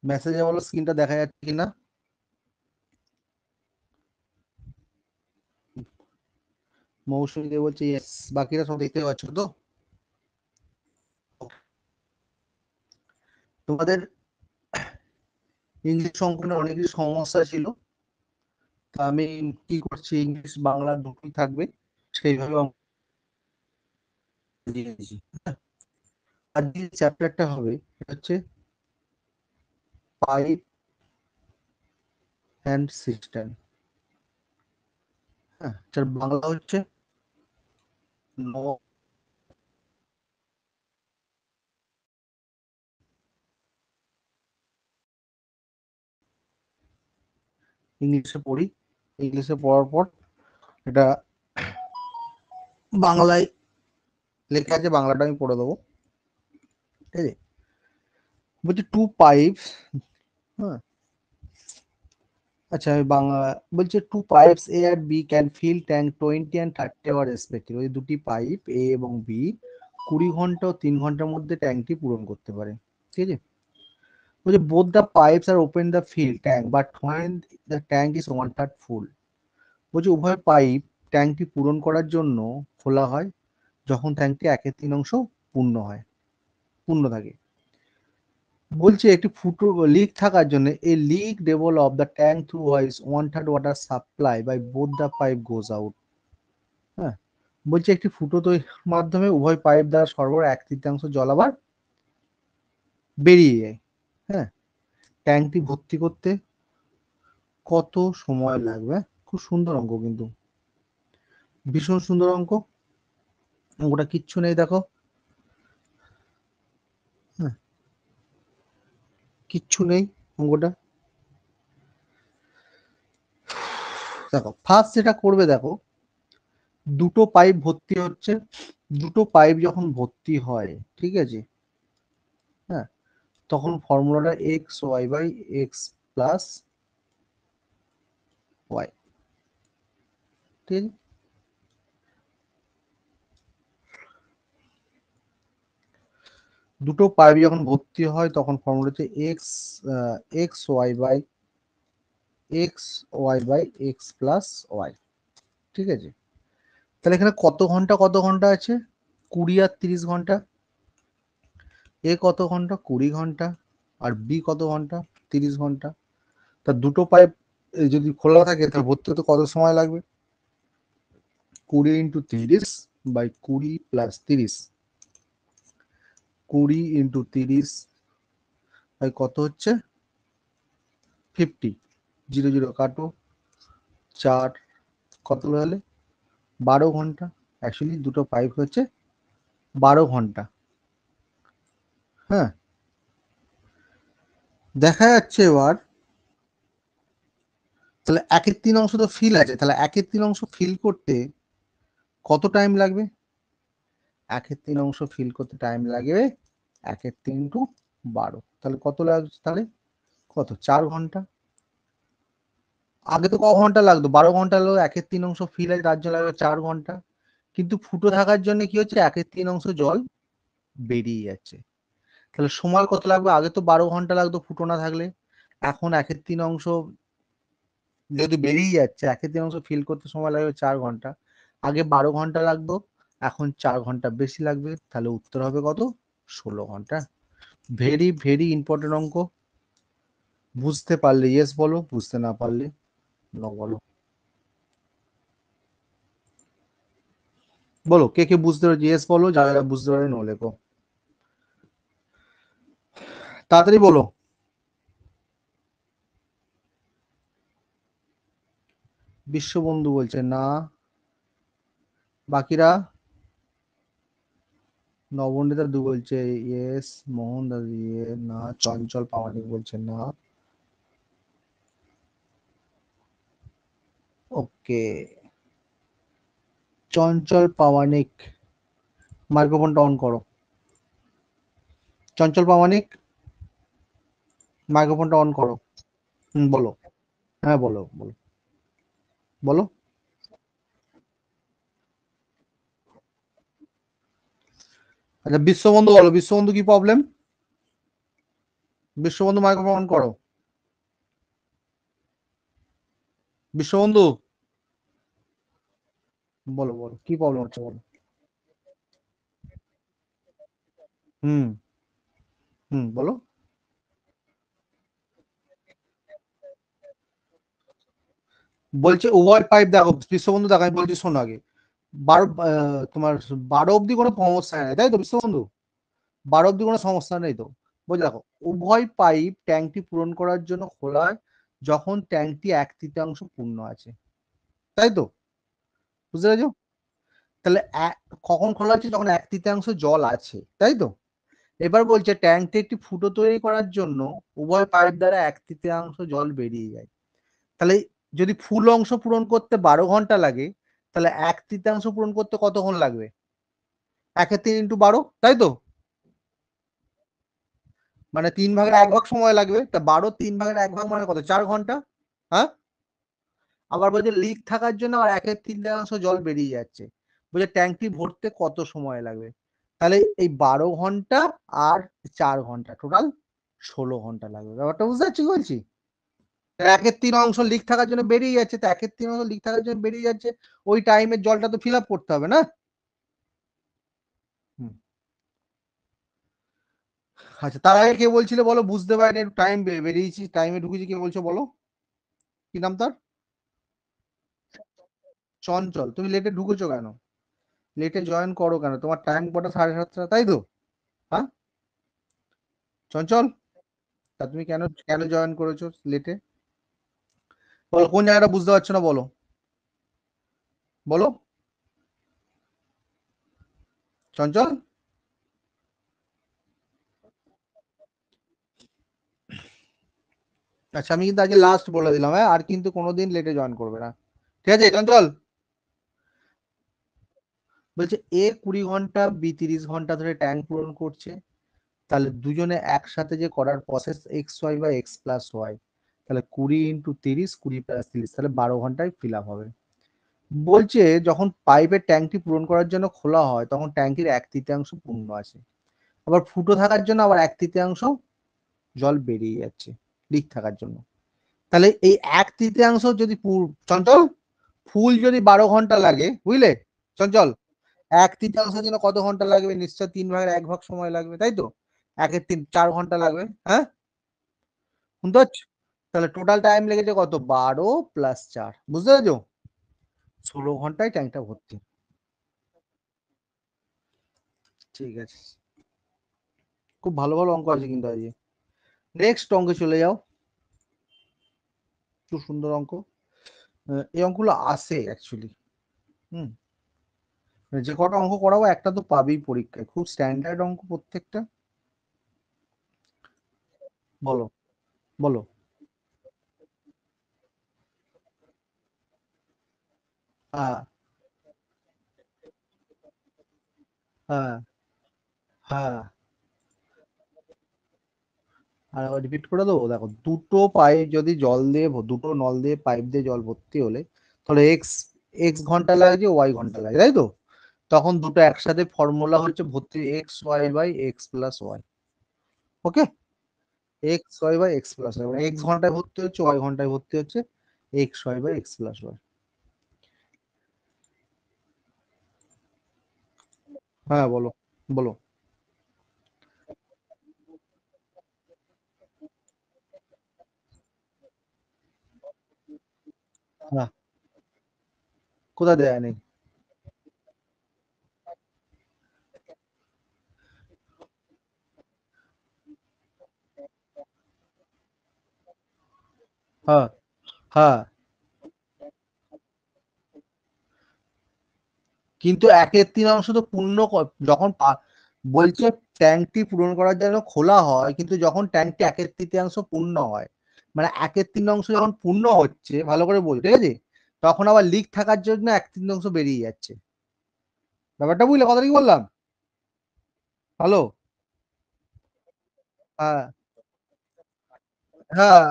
মেসেজে বলো স্ক্রিনটা দেখা যাচ্ছে কিনা। মৌসুমী দেব বলছে ইয়েস, বাকিরা সব দেখতে পাচ্ছ তো? তোমাদের ইংলিশ অঙ্কনে অনেক কিছু সমস্যা ছিল, তা আমি কি করছি, ইংলিশ বাংলা দুটোই থাকবে সেইভাবে অঙ্ক দিয়ে দিয়েছি। আর যে চ্যাপ্টারটা হবে সেটা হচ্ছে পাইপ অ্যান্ড সিস্টেম। হ্যাঁ, যার বাংলা হচ্ছে ইংলিশে পড়ি, ইংলিশে পড়ার পর এটা বাংলায় লেখা আছে, বাংলাটা আমি পড়ে দেবো। ঠিক আছে, বলছি টু পাইপস। হ্যাঁ, আচ্ছা আমি বাংলা বলছে টু পাইপস এ আর B can fill tank 20 and 30 hour respective. ওই দুটি পাইপ এ এবং বি 20 ঘন্টা ও 3 ঘন্টার মধ্যে ট্যাঙ্কটি পূরণ করতে পারে। ঠিক আছে, বলছে both the pipes are open the fill tank but when the tank is 1/3 full. বলছে উভয় পাইপ ট্যাঙ্কটি পূরণ করার জন্য খোলা হয় যখন ট্যাঙ্কটি 1/3 পূর্ণ হয়, পূর্ণ থাকে। বলছে একটি ফুটো লিক থাকার জন্য a leak develop the tank through wise 1/3 water supply by both the pipe goes out. হ্যাঁ, বলছে একটি ফুটো তৈরির মাধ্যমে উভয় পাইপ দ্বারা সরবরাহ 1/3 জল আবার বেরিয়ে যায়। হ্যাঁ, ট্যাঙ্কটি ভর্তি করতে কত সময় লাগবে? খুব সুন্দর অঙ্ক, কিন্তু ভীষণ সুন্দর অঙ্ক। অঙ্কটা কিচ্ছু নেই দেখো, হ্যাঁ কিচ্ছু নেই অঙ্কটা। দেখো ফার্স্ট যেটা করবে, দেখো দুটো পাইপ ভর্তি হচ্ছে, দুটো পাইপ যখন ভর্তি হয়, ঠিক আছে, হ্যাঁ, তখন ফর্মুলাটা X Y by X plus Y. ঠিক আছে, দুটো পাইপ যখন ভর্তি হয় তখন ফর্মুলা হচ্ছে X X Y by X plus Y. ঠিক আছে, তাহলে এখানে কত ঘন্টা কত ঘন্টা আছে? 20 আর 30 ঘন্টা। এ কত ঘন্টা? 20 ঘন্টা। আর বি কত ঘন্টা? 30 ঘন্টা। তা দুটো পাইপ যদি খোলা থাকে তাহলে ভর্তি হতে কত সময় লাগবে? 20 × 30/20 + 30, 20 × 30 কত হচ্ছে? 50। 0 0 কাটো, 4 কত হলে 12 ঘন্টা। অ্যাকচুয়ালি দুটো পাইপ হচ্ছে 12 ঘন্টা। হ্যাঁ, দেখা যাচ্ছে এবার, তাহলে 1/3 তো ফিল আছে, তাহলে 1/3 ফিল করতে কত টাইম লাগবে? 1/3 ফিল করতে টাইম লাগবে 1/3 × 12, তাহলে কত লাগছে? তাহলে কত? 4 ঘন্টা। আগে তো ক ঘন্টা লাগতো? 12 ঘন্টা লাগলো, 1/3 ফিল আছে তার জন্য লাগবে 4 ঘন্টা। কিন্তু ফুটো থাকার জন্য কি হচ্ছে, 1/3 জল বেরিয়ে যাচ্ছে। তাহলে সময় কত লাগবে? আগে তো 12 ঘন্টা লাগতো ফুটো না থাকলে, এখন 1/3 যেহেতু বেরিয়ে যাচ্ছে, 1/3 ফিল করতে সময় লাগবে 4 ঘন্টা। আগে 12 ঘন্টা লাগতো, এখন 4 ঘন্টা বেশি লাগবে। তাহলে উত্তর হবে কত? 16 ঘন্টা। ভেরি ভেরি ইম্পর্টেন্ট অঙ্ক। বুঝতে পারলে ইয়েস বলো, বুঝতে না পারলে নো বলো। বলো কে কে বুঝতে পারছো, ইয়েস বলো, যারা বুঝতে পারে নো লেখো, তাড়াতাড়ি বলো। বিশ্ববন্ধু বলছে না, বাকিরা? নবনীতা দু বলছে ইয়েস, মোহন দাদি না, চঞ্চল পামানিক বলছে না। ওকে, চঞ্চল পামানিক মাইক্রোফোনটা অন করো। চঞ্চল পামানিক মাইক্রোফোনটা অন করো। বলো, হ্যাঁ বলো বলো বলো। আচ্ছা বিশ্ববন্ধু বলো, বিশ্ববন্ধু কি প্রবলেম? বিশ্ববন্ধু মাইক্রোফোন অন করো। বিশ্ববন্ধু বলো বলো কি প্রবলেম হচ্ছে বলো। হুম হুম বলো। বলছে উভয় পাইপ দেখো বিশ্ববন্ধু দেখো, আমি বলছি শোনো আগে। তোমার 12 অব্দি কোনো সমস্যা নেই তাই তো বিশ্ববন্ধু? 12 অব্দি কোনো সমস্যা নেই তো? বলছে দেখো, উভয় পাইপ ট্যাঙ্কটি পূরণ করার জন্য খোলা হয় যখন ট্যাঙ্কটি 1/3 পূর্ণ আছে, তাই তো? বুঝতে পেরেছো? তাহলে কখন খোলা হচ্ছে? যখন 1/3 জল আছে, তাই তো? এবার বলছে ট্যাঙ্কটি একটি ফুটো তৈরি করার জন্য উভয় পাইপ দ্বারা 1/3 জল বেরিয়ে যায়। তাহলে যদি ফুল অংশ পূরণ করতে 12 ঘন্টা লাগে, তাহলে 1/3 পূরণ করতে কতক্ষণ লাগবে? 1/3 × 12, তাই তো? মানে 3/1 সময় লাগবে। তা 12 3/1 মানে কত? 4 ঘন্টা। হ্যাঁ। আবার বলছে লিক থাকার জন্য আর 1/3 জল বেরিয়ে যাচ্ছে। বলছে ট্যাঙ্কটি ভরতে কত সময় লাগবে? তাহলে এই 12 ঘন্টা আর 4 ঘন্টা টোটাল 16 ঘন্টা লাগবে। ব্যাপারটা বুঝতে পারছি কি বলছি? 1/3 লিক থাকার জন্য বেরিয়ে যাচ্ছে, তো 1/3 লিক থাকার জন্য বেরিয়ে যাচ্ছে, ওই টাইমের জলটা তো ফিল আপ করতে হবে না? হুম। আচ্ছা, তার আগে কে বলছিল বলো? বুঝতে পারিনি, একটু টাইম বেরিয়েছি, টাইমে ঢুকেছি, কে বলছো বলো? কি নাম তার? চঞ্চল। তুমি লেটে ঢুকেছো কেন? লেটে জয়েন করো কেন? তোমার টাইম কটা? 7:30, তাই তো? হ্যাঁ চঞ্চল, তা তুমি কেন কেন জয়েন করেছো লেটে? বলো কোন জায়গাটা বুঝতে পারছো না, বলো বলো। চঞ্চল, আচ্ছা আমি কিন্তু আজকে লাস্ট বলে দিলাম, হ্যাঁ, আর কিন্তু কোনোদিন লেটে জয়েন করবে না, ঠিক আছে চঞ্চল? বলছে এ 20 ঘন্টা, বি 30 ঘন্টা ধরে ট্যাঙ্ক পূরণ করছে, তাহলে দুজনে একসাথে যে করার প্রসেস এক্স ওয়াই বা এক্স প্লাস ওয়াই, তাহলে 20 × 30, 20 + 30, তাহলে 12 ঘন্টায় ফিল আপ হবে। বলছে যখন পাইপের ট্যাঙ্কটি পূরণ করার জন্য খোলা হয় তখন ট্যাঙ্কির 1/3 পূর্ণ আছে, আবার ফুটো থাকার জন্য আবার 1/3 জল বেরিয়ে যাচ্ছে লিক থাকার জন্য। তাহলে এই 1/3 যদি চঞ্চল, ফুল যদি 12 ঘন্টা লাগে, বুঝলে চঞ্চল, 1/3 জন্য কত ঘন্টা লাগবে? নিশ্চয় 3/1 সময় লাগবে, তাই তো? 1/3 4 ঘন্টা লাগবে, হ্যাঁ? শুনতে পাচ্ছ? তাহলে টোটাল টাইম লেগেছে কত? 12 + 4, বুঝতে পেরেছো? 16 ঘন্টায় ট্যাঙ্কটা ভর্তি। ঠিক আছে, খুব ভালো ভালো অঙ্ক আছে কিন্তু আজকে। নেক্সট অঙ্কে চলে যাও। খুব সুন্দর অঙ্ক। এই অঙ্কগুলো আসে অ্যাকচুয়ালি। হুম। যে কটা অঙ্ক করাবো একটা তো পাবেই পরীক্ষায়, খুব স্ট্যান্ডার্ড অঙ্ক প্রত্যেকটা। বলো বলো। হ্যাঁ হ্যাঁ হ্যাঁ। আর রিপিট করে দেবো, দেখো দুটো পাইপ যদি জল দিয়ে দুটো নল দিয়ে পাইপ দিয়ে জল ভর্তি হলে, তাহলে এক্স এক্স ঘন্টা লাগে, ওয়াই ঘন্টা লাগে, তাই তো? তখন দুটো একসাথে ফর্মুলা হচ্ছে ভর্তি X Y by X plus Y. Okay. X Y by X plus Y, মানে এক্স ঘন্টায় ভর্তি হচ্ছে, ওয়াই ঘন্টায় ভর্তি হচ্ছে, X Y by X plus Y. হ্যাঁ বলো বলো। হ্যাঁ, কোথায় দেয়া নেই? হ্যাঁ হ্যাঁ। কিন্তু 1/3 তো পূর্ণ যখন বলছে ট্যাঙ্কটি পূরণ করার জন্য খোলা হয়, কিন্তু যখন ট্যাঙ্কটি 1/3 পূর্ণ হয়, মানে 1/3 যখন পূর্ণ হচ্ছে, ভালো করে বল, ঠিক আছে, তখন আবার লিক থাকার জন্য 1/3 বেরিয়ে যাচ্ছে। ব্যাপারটা বুঝলে কথা কি বললাম? হ্যালো। হ্যাঁ হ্যাঁ।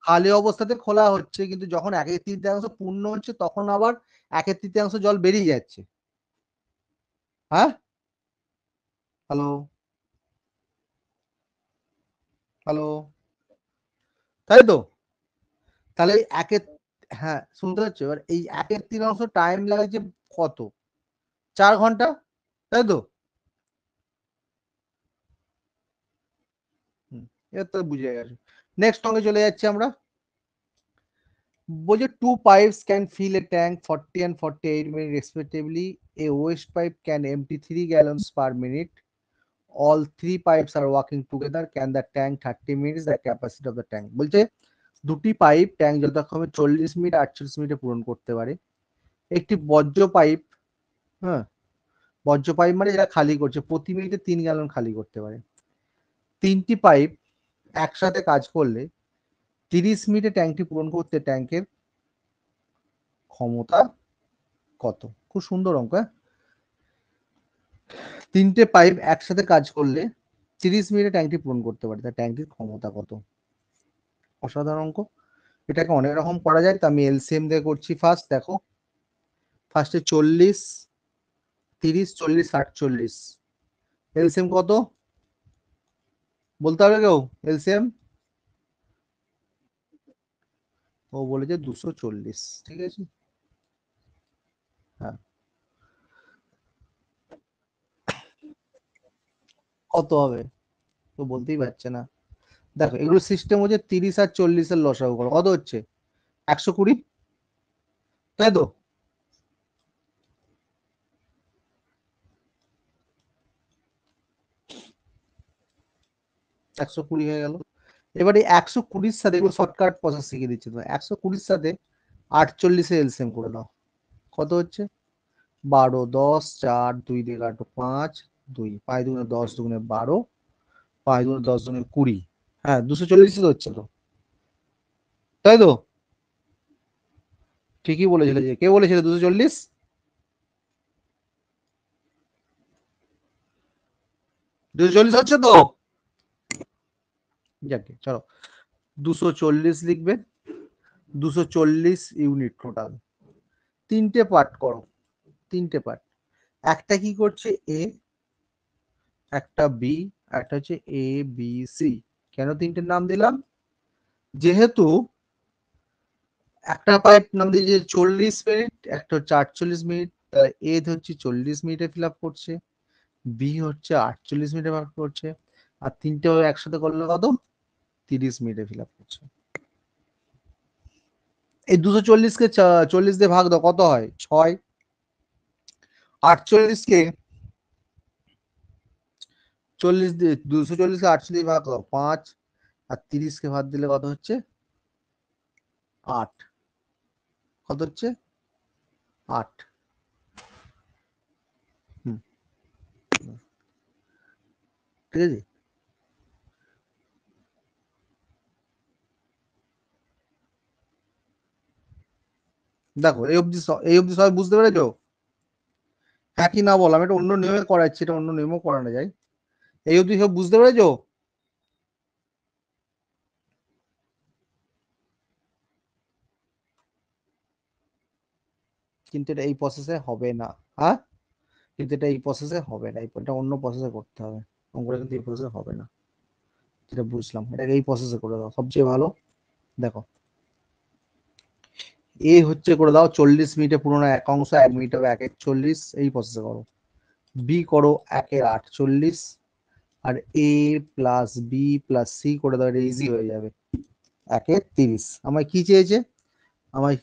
খালি অবস্থাতে খোলা হচ্ছে, কিন্তু যখন 1/3 পূর্ণ হচ্ছে তখন আবার 1/3 জল বেরিয়ে যাচ্ছে। হ্যাঁ। হ্যালো। হ্যালো, তাই তো? তাহলে একের, হ্যাঁ শুনতে পাচ্ছ? এবার এই 1/3 টাইম লাগছে কত? 4 ঘন্টা, তাই তো? এবার তো বুঝে গেছে। নেক্সট অঙ্কে চলে যাচ্ছি আমরা। বলছে two pipes can fill a tank 40 and 48 minutes respectively. A waste pipe can empty 3 gallons per minute. All three pipes are working together. Can the tank 30 minutes the capacity of the tank? বলছে দুটি pipe tank যথাক্রমে 40 minute 48 মিনিটে পূরণ করতে পারে। একটি বজ্র pipe, হ্যাঁ বজ্র পাইপ মানে যেটা খালি করছে, প্রতি মিনিটে 3 গ্যালন খালি করতে পারে। তিনটি পাইপ একসাথে কাজ করলে 30 মিনিটে ট্যাঙ্কটি পূরণ করতে ট্যাঙ্কের ক্ষমতা কত? খুব সুন্দর অঙ্ক। তিনটে পাইপ একসাথে কাজ করলে 30 মিনিটে ট্যাঙ্কটি পূরণ করতে পারে, তার ট্যাঙ্কটির ক্ষমতা কত? অসাধারণ অঙ্ক। এটাকে অনেক রকম করা যায়, তো আমি এলসিএম দিয়ে করছি। ফার্স্ট দেখো, ফার্স্টে 40 30 40 60 40, এলসিএম কত বলতে হবে কেউ? এলসিএম ও বলেছে 240, ঠিক আছে। হ্যাঁ, কত হবে তো বলতেই পারছে না। দেখো এগুলো সিস্টেম হচ্ছে 30 আর 40-এর লসাগু করো, কত হচ্ছে? 120, তাই তো? 120 হয়ে গেল। এবারে 120-র সাথে এগুলো শর্টকাট প্রসেস শিখিয়ে দিচ্ছি তোমায়। 120-র সাথে 48-এর এলসিএম করে দাও, কত হচ্ছে? 12 10 4 2 দিয়ে কাটো 5 2 5 দুগুণে 10 দুগুণে 12 5 দুগুণে 10 দুগুণে 20, হ্যাঁ 240 তো হচ্ছে তো, তাই তো? ঠিকই বলেছিল। যে কে বলেছিল 240? 240 হচ্ছে তো? যাকে চলো 240 লিখবে। 240 ইউনিট টোটাল। তিনটে পার্ট করো, তিনটে পার্ট। একটা কি করছে এ, একটা বি, একটা হচ্ছে এ বি সি। কেন তিনটে নাম দিলাম? যেহেতু একটা পাইপ নাম দিয়েছে 40 মিনিট, একটা হচ্ছে 48 মিনিট, এ হচ্ছে 40 মিনিটে ফিল আপ করছে, বি হচ্ছে 48 মিনিটে ফিল আপ করছে, আর তিনটে একসাথে করলে কত? 30 মিনিটে ফিল আপ করছে। এই 240-কে 40 দিয়ে ভাগ দাও, কত হয়? 6। 48-কে 40 দিয়ে, 240-কে 48 দিয়ে ভাগ দাও 5, আর 30-কে ভাগ দিলে কত হচ্ছে? 8। কত হচ্ছে? 8। হুম, ঠিক আছে। দেখো এই অবধি সবাই বুঝতে পেরেছো? হ্যাঁ কি না বল, আমি এটা অন্য নিয়মে করাচ্ছি, এটা অন্য নিয়মও করানো যায়। এই অবধি সব বুঝতে পেরেছো? কিন্তু এটা এই প্রসেসে হবে না। হ্যাঁ, কিন্তু এটা এই প্রসেসে হবে না, এটা অন্য প্রসেসে করতে হবে। অঙ্কটা কিন্তু এই প্রসেসে হবে না, যেটা বুঝলাম। এটাকে এই প্রসেসে করে দাও সবচেয়ে ভালো। দেখো এ হচ্ছে করে দাও 40 মিনিটে পুরোনো এক অংশ, 1 মিনিট হবে 1/40, এই প্রসেসে করো। বি করো 1/48, আর এ প্লাস বি প্লাস সি করে দাও, এটা ইজি হয়ে যাবে। 1/30। আমায় কি চেয়েছে? আমায়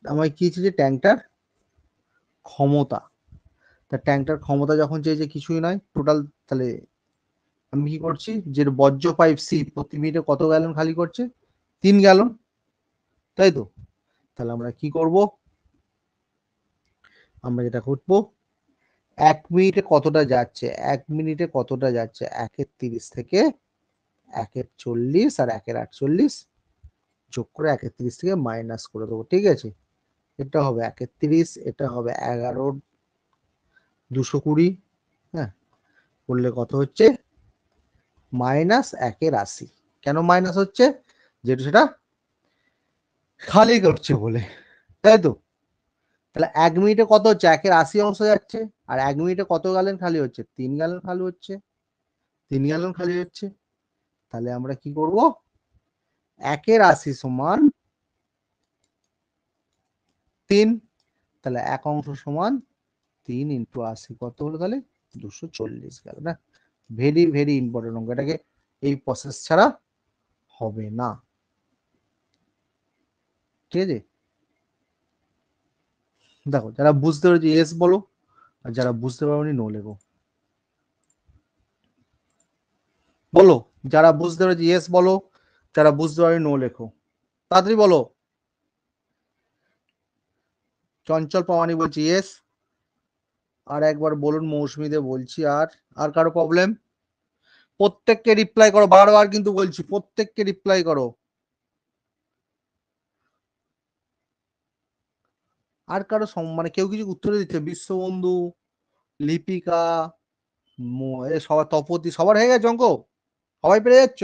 আমায় কি চেয়েছে? ট্যাঙ্কটার ক্ষমতা। তা ট্যাঙ্কটার ক্ষমতা যখন চেয়েছে, কিছুই নয় টোটাল। তাহলে আমি কি করছি, যে বজ্র পাইপ সি প্রতি মিনিটে কত গ্যালন খালি করছে? 3 গ্যালন, তাই তো? তাহলে আমরা কি করব? আমরা যেটা করবো, 1 মিনিটে কতটা যাচ্ছে, 1 মিনিটে কতটা যাচ্ছে, 1/30 থেকে 1/40 আর 1/48 যোগ করে 1/30 থেকে মাইনাস করে দেবো, ঠিক আছে? এটা হবে 1/30, এটা হবে 11 220, হ্যাঁ করলে কত হচ্ছে? -1/80। কেন মাইনাস হচ্ছে? যেহেতু সেটা খালি করছে বলে, তাই তো? তাহলে 1 মিনিটে কত হচ্ছে? 1/80 অংশ যাচ্ছে। আর 1 মিনিটে কত গ্যালন খালি হচ্ছে? 3 গ্যালন খালি হচ্ছে, 3 গ্যালন খালি হচ্ছে। তাহলে আমরা কি করব, 1 এর 80 সমান 3, তাহলে 1 অংশ সমান 3 ইন্টু 80 কত হলো, তাহলে 240 গেল না। ভেরি ভেরি ইম্পর্টেন্ট অঙ্ক, এটাকে এই প্রসেস ছাড়া হবে না, ঠিক আছে। দেখো যারা বুঝতে পেরেছি এস বলো, আর যারা বুঝতে পারোনি নো লেখো। বলো, যারা বুঝতে পেরেছি ইয়েস বলো, যারা বুঝতে পারোনি নো লেখো, তাড়াতাড়ি বলো। চঞ্চল প্রামাণিক বলছি ইয়েস, আর একবার বলুন মৌসুমীদের বলছি। আর আর কারো প্রবলেম? প্রত্যেককে রিপ্লাই করো, বারবার কিন্তু বলছি প্রত্যেককে রিপ্লাই করো। আর কারো মানে কেউ কিছু উত্তর দিচ্ছে, বিশ্ববন্ধু, লিপিকা, সবার, তপতি, সবার হয়ে গেছে অঙ্ক, সবাই পেরে যাচ্ছ?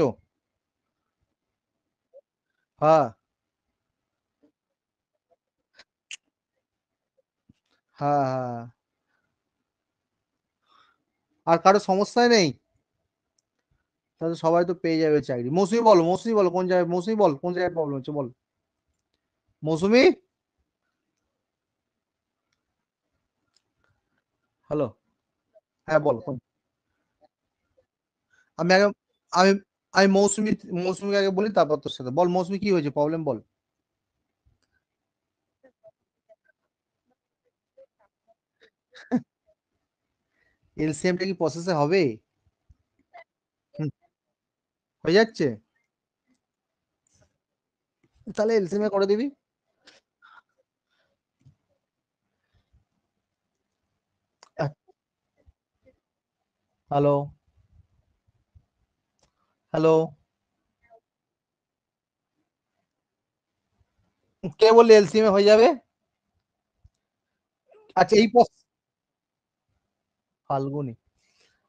হ্যাঁ হ্যাঁ হ্যাঁ, আর কারো সমস্যায় নেই? তাহলে সবাই তো পেয়ে যাবে চাকরি। মৌসুমি বলো, মৌসুমি বলো কোন জায়গায়, মৌসুমি বল কোন জায়গায় প্রবলেম হচ্ছে বল। মৌসুমি, হ্যালো, হ্যাঁ বল আমি আগে, আমি আমি মৌসুমিকে আগে বলি, তারপর তোর সাথে বল। মৌসুমি কি হয়েছে, প্রবলেম বল। এলসিএমটা কি প্রসেসে হবে? হুম, হয়ে যাচ্ছে, তাহলে এলসিএম এ করে দিবি। হ্যালো, হ্যালো, কে বললি এলসিএম এ হয়ে যাবে? আচ্ছা এই ফাল্গুনি,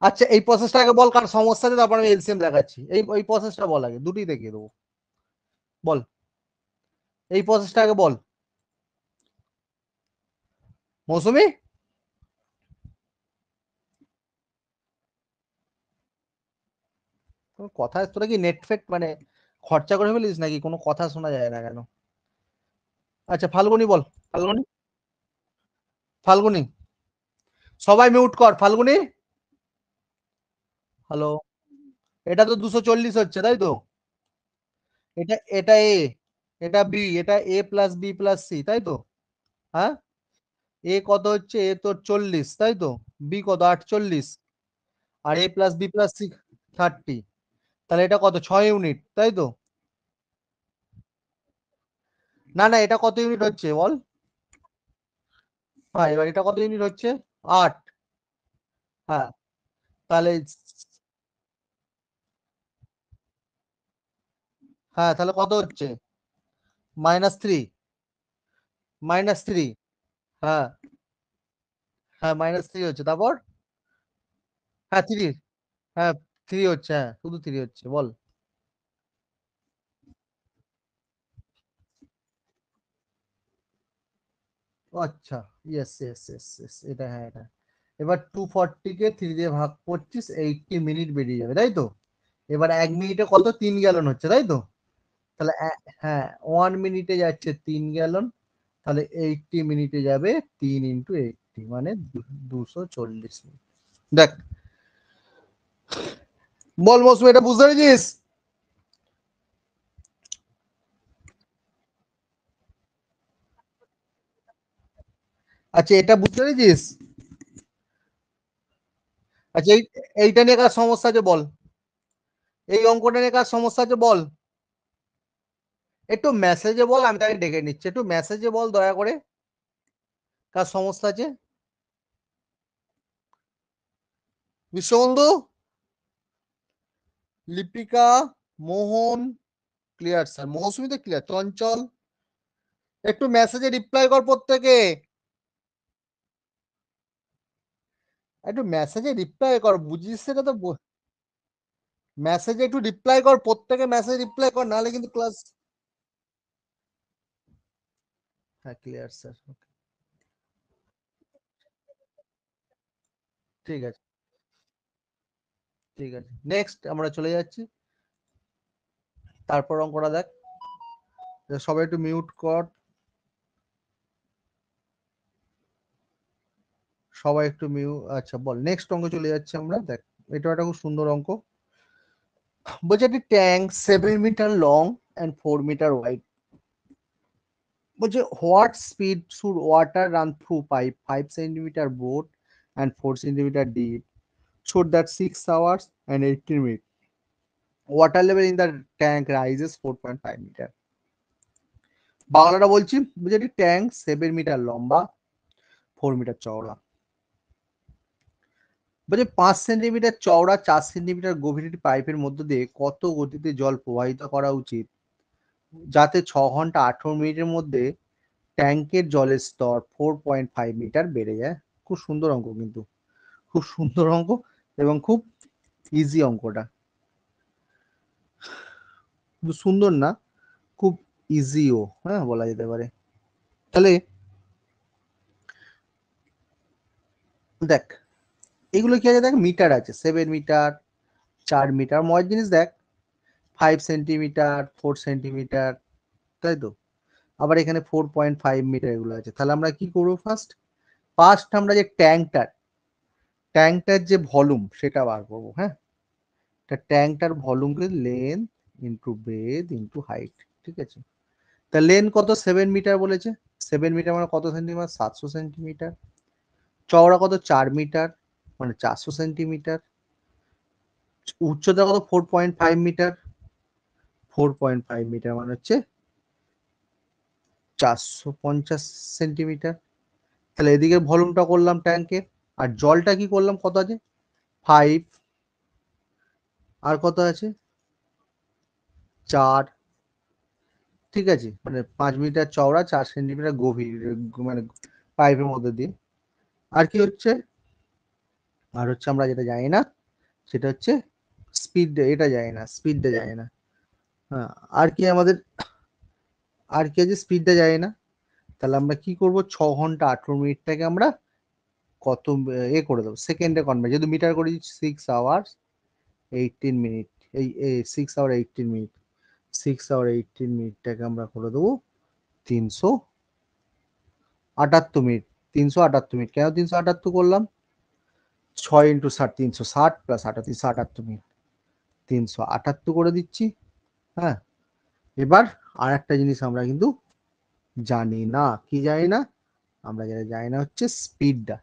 আচ্ছা এই প্রসেসটা আগে বল, কার সমস্যা আছে, তারপর আমি এলসিএম দেখাচ্ছি। এই প্রসেসটা বল আগে, দুটোই দেখিয়ে দেবো, বল এই প্রসেসটা আগে বল। মৌসুমি, তোর কথা, তোরা কি নেট ফেট মানে খরচা করে ফেলিস নাকি, কোনো কথা শোনা যায় না কেন? আচ্ছা ফাল্গুনি বল, ফাল্গুনি, ফাল্গুনি, সবাই মিউট কর। ফাল্গুনি, হ্যালো, এটা তো 240 হচ্ছে তাই তো? এটা এটা এ, এটা বি, এটা এ প্লাস বি প্লাস সি তাই তো? হ্যাঁ, এ কত হচ্ছে, এ তোর 40 তাই তো, বি কত 48, আর এ প্লাস বি প্লাস সি 30, তাহলে এটা কত 6 ইউনিট তাই তো? না না, এটা কত ইউনিট হচ্ছে বল। হ্যাঁ এবার এটা কত ইউনিট হচ্ছে, 8। হ্যাঁ তাহলে, হ্যাঁ তাহলে কত হচ্ছে, -3, -3, হ্যাঁ হ্যাঁ -3 হচ্ছে, তারপর হ্যাঁ 3, হ্যাঁ 3 হচ্ছে, হ্যাঁ শুধু 3 হচ্ছে বল। আচ্ছা, ইয়েস ইয়েস ইয়েস ইয়েস, এটা হ্যাঁ এটা। এবার 240 কে 3 দিয়ে ভাগ করছিস, 80 মিনিট বেরিয়ে যাবে তাই তো? এবার 1 মিনিটে কত, 3 গ্যালন হচ্ছে তাই তো? তাহলে হ্যাঁ 1 মিনিটে যাচ্ছে 3 গ্যালন, তাহলে 80 মিনিটে যাবে 3 × 80 মানে 240 মিনিট। দেখ, বল মৌসুম, এটা বুঝতে পেরেছিস? আচ্ছা এটা বুঝতে পেরেছিস? আচ্ছা এইটা নিয়ে কার সমস্যা আছে বল, এই অঙ্কটা নিয়ে কার সমস্যা আছে বল। একটু মেসেজে বল, আমি তাকে ডেকে নিচ্ছি, একটু মেসেজে বল দয়া করে, কার সমস্যা আছে। বিশ্ববন্ধু, লিপিকা, মোহন, ক্লিয়ার স্যার, মৌসুমী তো ক্লিয়ার, চঞ্চল, একটু মেসেজে রিপ্লাই কর প্রত্যেকে, একটু মেসেজে রিপ্লাই কর, বুঝিস সেটা তো, মেসেজে একটু রিপ্লাই কর, প্রত্যেকে মেসেজ রিপ্লাই কর, নাহলে কিন্তু ক্লাস। হ্যাঁ ক্লিয়ার স্যার, ঠিক আছে, ঠিক আছে, নেক্সট আমরা চলে যাচ্ছি। তারপর অঙ্কটা দেখ, সবাই একটু মিউট কর, সবাই একটু আচ্ছা বল, নেক্সট অঙ্ক চলে যাচ্ছে আমরা। দেখ এটা একটা খুব সুন্দর অঙ্ক। বলছে একটি tank 7 metre long and 4 metre wide. বলছে what speed should water run through pipe 5 centimetre broad and 4 centimetre deep should that 6 hours and 18 minutes water level in the tank rises 4.5 metre. বাংলাটা বলছি, বুঝে একটি ট্যাঙ্ক 7 মিটার লম্বা 4 metre চওড়া। বলছে 5 centimetre চওড়া 4 centimetre গভীর পাইপের মধ্য দিয়ে কত গতিতে জল প্রবাহিত করা উচিত যাতে 6 ঘন্টা 18 মিনিটের মধ্যে ট্যাঙ্কের জলের স্তর 4.5 মিটার বেড়ে যায়। খুব সুন্দর অঙ্ক, কিন্তু খুব সুন্দর অঙ্ক এবং খুব ইজি অঙ্কটা। শুধু সুন্দর না, খুব ইজিও, হ্যাঁ বলা যেতে পারে। তাহলে দেখ এগুলো কি আছে, দেখ মিটার আছে 7 মিটার, 4 মিটার, মজার জিনিস দেখ 5 সেন্টিমিটার 4 সেন্টিমিটার, তাই তো। আবার এখানে 4.5 মিটার এগুলো আছে। তাহলে আমরা কি করবো, ফার্স্ট আমরা যে ট্যাঙ্কটার যে ভলিউম সেটা বার করবো। হ্যাঁ, ট্যাঙ্কটার ভলিউমকে length into breadth into height, ঠিক আছে। তা লেন্থ কত, 7 মিটার বলেছে, 7 মিটার মানে কত সেন্টিমিটার, 700 সেন্টিমিটার। চওড়া কত, 4 মিটার মানে 400 সেন্টিমিটার। উচ্চতা কত, 4.5 মিটার, 4.5 মিটার মানে হচ্ছে 450 সেন্টিমিটার। তাহলে এদিকে ভলিউমটা করলাম ট্যাঙ্কের, আর জলটা কি করলাম, কত আছে 5, আর কত আছে 4, ঠিক আছে। মানে 5 মিটার চওড়া 4 সেন্টিমিটার গভীর, মানে পাইপের মধ্যে দিয়ে। আর কি হচ্ছে, আর হচ্ছে আমরা যেটা জানি না সেটা হচ্ছে স্পিড, এটা জানি না, স্পিডটা জানি না। হ্যাঁ, আর কি আমাদের, আর কি আছে, স্পিডটা জানি না। তাহলে আমরা কি করব, 6 ঘন্টা 18 মিনিটটাকে আমরা কত করে দেবো, সেকেন্ডে কনভার্ট, যেহেতু মিটার করি 6 আওয়ার্স 18 মিনিট, এই 6 আওয়ার 18 মিনিট, 6 আওয়ার 18 মিনিটটাকে আমরা করে দেবো 378 মিনিট। 378 মিনিট, কেন 378 করলাম, 6 × 60 360 প্লাস 378 মিনিট, 378 করে দিচ্ছি। হ্যাঁ, এবার আর একটা জিনিস আমরা কিন্তু জানি না, কি জানি না, আমরা যেটা জানি না হচ্ছে স্পিডটা।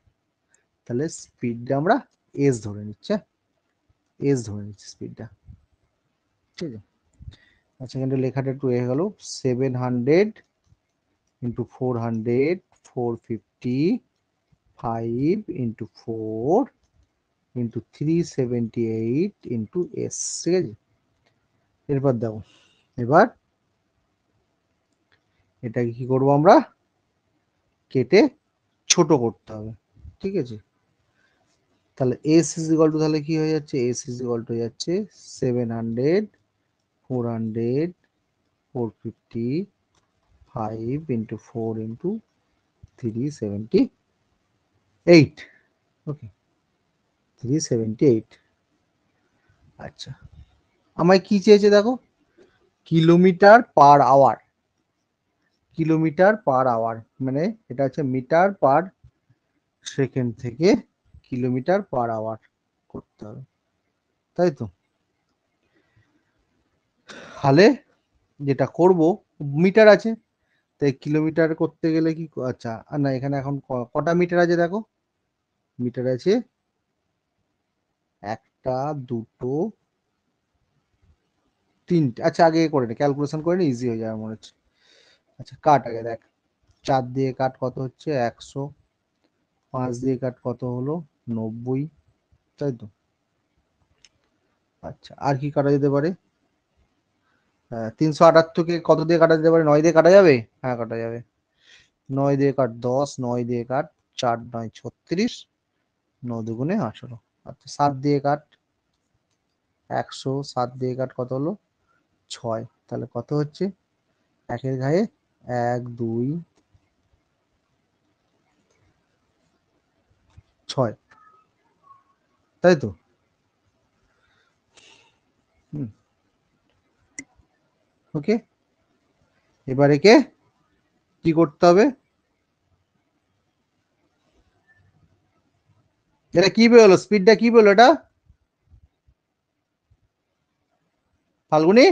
তাহলে স্পিডটা আমরা এস ধরে নিচ্ছি, এস ধরে নিচ্ছি স্পিডটা, ঠিক আছে। আচ্ছা, এখানে লেখাটা একটু হয়ে গেল, 700 into 400 450 5 into 4 into 378 into S, ঠিক আছে। এরপর দেখো, এবার এটাকে কি করবো আমরা, কেটে ছোট করতে হবে, ঠিক আছে। তাহলে এস ইজ ইকুয়াল টু, তাহলে কি হয়ে যাচ্ছে, এস ইজ ইকুয়াল টু হয়ে যাচ্ছে 700 400 450 5 ইন্টু 4 ইন্টু 378, ওকে 378। আচ্ছা, আমায় কি চেয়েছে দেখো, kilometre per hour, kilometre per hour মানে এটা হচ্ছে মিটার পার সেকেন্ড থেকে কিলোমিটার পার আওয়ার করতে হবে, তাই তো। তাহলে যেটা করব, মিটার আছে তাই কিলোমিটার করতে গেলে কি, আচ্ছা না এখানে এখন কটা মিটার আছে দেখো, মিটার আছে একটা, দুটো, তিনটে। আচ্ছা আগে করে নে, ক্যালকুলেশন করে নে, ইজি হয়ে যাবে মনে হচ্ছে। আচ্ছা কাট আগে দেখ, 4 দিয়ে কাট কত হচ্ছে 100, 5 দিয়ে কাট কত হলো 90, তাই তো। আচ্ছা আর কি কাটা যেতে পারে, 378কে কত দিয়ে কাটা যেতে পারে, 9 দিয়ে কাটা যাবে, হ্যাঁ কাটা যাবে। 9 দিয়ে কাট 10, 9 দিয়ে কাট 4 9 36, 9 দুগুণে 18। আচ্ছা 7 দিয়ে কাট 100, 7 দিয়ে কাট কত হলো 6, তাহলে কত হচ্ছে, একের ঘায়ে 1 2 6, তাই তো। হুম, ওকে, এবার একে কি করতে হবে, এটা কি বেরোলো, স্পিডটা কি বেরোলো, এটা ফাল্গুনি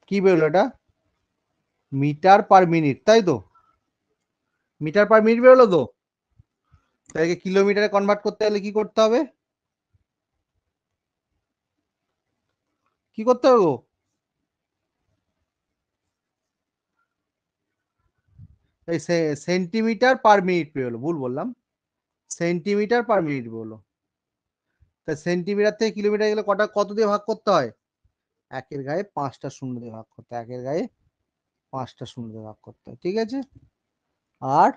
কি বেরোলো, এটা মিটার পার মিনিট, তাই তো, মিটার পার মিনিট বেরোলো তো, তাকে কিলোমিটারে কনভার্ট করতে হলে কি করতে হবে, কি করতে হবে গো, এই সেন্টিমিটার পার মিনিট বেরোলো, ভুল বললাম, সেন্টিমিটার পার মিনিট বেরোলো। তা সেন্টিমিটার থেকে কিলোমিটার গেলে কটা, কত দিয়ে ভাগ করতে হয়, একের গায়ে 5টা শূন্য দিয়ে ভাগ করতে হয়, একের গায়ে 5টা শূন্য দিয়ে ভাগ করতে হয়, ঠিক আছে। আর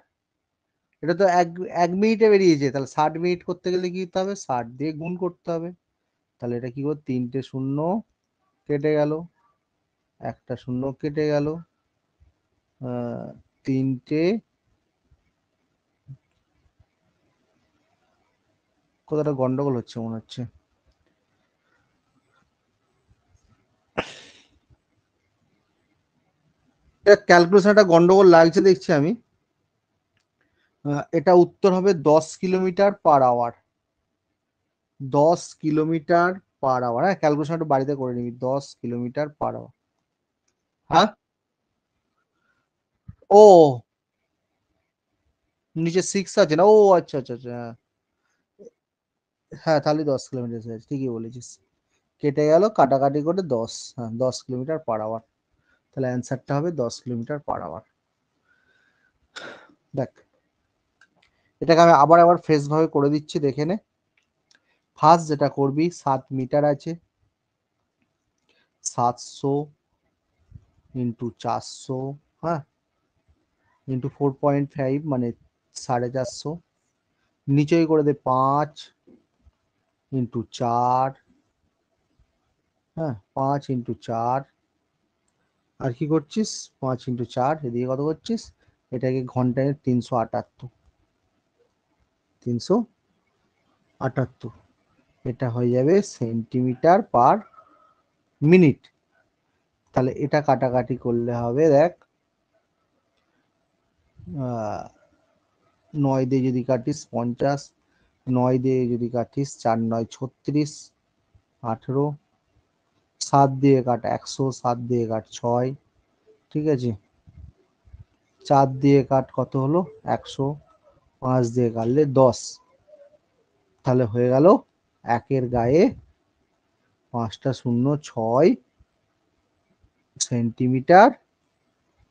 এটা তো এক মিনিটে বেরিয়েছে, তাহলে 60 মিনিট করতে গেলে কি করতে হবে, 60 দিয়ে গুণ করতে হবে, তাহলে এটা কি করবে, 3টে শূন্য কেটে গেল, একটা শূন্য কেটে গেল, 3টে, কোথাটা গন্ডগোল হচ্ছে মনে হচ্ছে, ক্যালকুলেশনটা গন্ডগোল লাগছে দেখছি আমি। এটা উত্তর হবে 10 kilometre per hour, 10 kilometre per hour, হ্যাঁ ক্যালকুলেশনটা বাড়িতে করে নিবি, 10 কিলোমিটার পার আওয়ার। হ্যাঁ, ও নিচে 6 আছে না, ও আচ্ছা আচ্ছা আচ্ছা, হ্যাঁ হ্যাঁ, তাহলে 10 কিলোমিটার, ঠিকই বলেছিস, কেটে গেল কাটাকাটি করে 10, হ্যাঁ 10 কিলোমিটার পার আওয়ার, তাহলে অ্যান্সারটা হবে 10 কিলোমিটার পার আওয়ার। দেখ, এটাকে আমি আবার আবার ফ্রেশ ভাবে করে দিচ্ছি, দেখে নে। ফার্স্ট যেটা করবি, 7 মিটার আছে, 700 ইন্টু 400, হ্যাঁ, ইন্টু 4.5 মানে 450, নিচেই করে দে 5 ইন্টু 4, হ্যাঁ 5 ইন্টু 4, আর কি করছিস, 5 ইন্টু 4, এদিকে কত করছিস, এটাকে ঘন্টায় 378, 378, এটা হয়ে যাবে সেন্টিমিটার পার মিনিট। তাহলে এটা কাটাকাটি করলে হবে, দেখ 9 দিয়ে যদি কাটিস 50, 9 দিয়ে যদি কাটিস 4 9 36, 18, 7 দিয়ে কাট 100, 7 দিয়ে কাট 6, ঠিক আছে, 4 দিয়ে কাট কত হলো 100, 5 দিয়ে কাটলে 10, তাহলে হয়ে গেল একের গায়ে 5টা শূন্য 6 সেন্টিমিটার,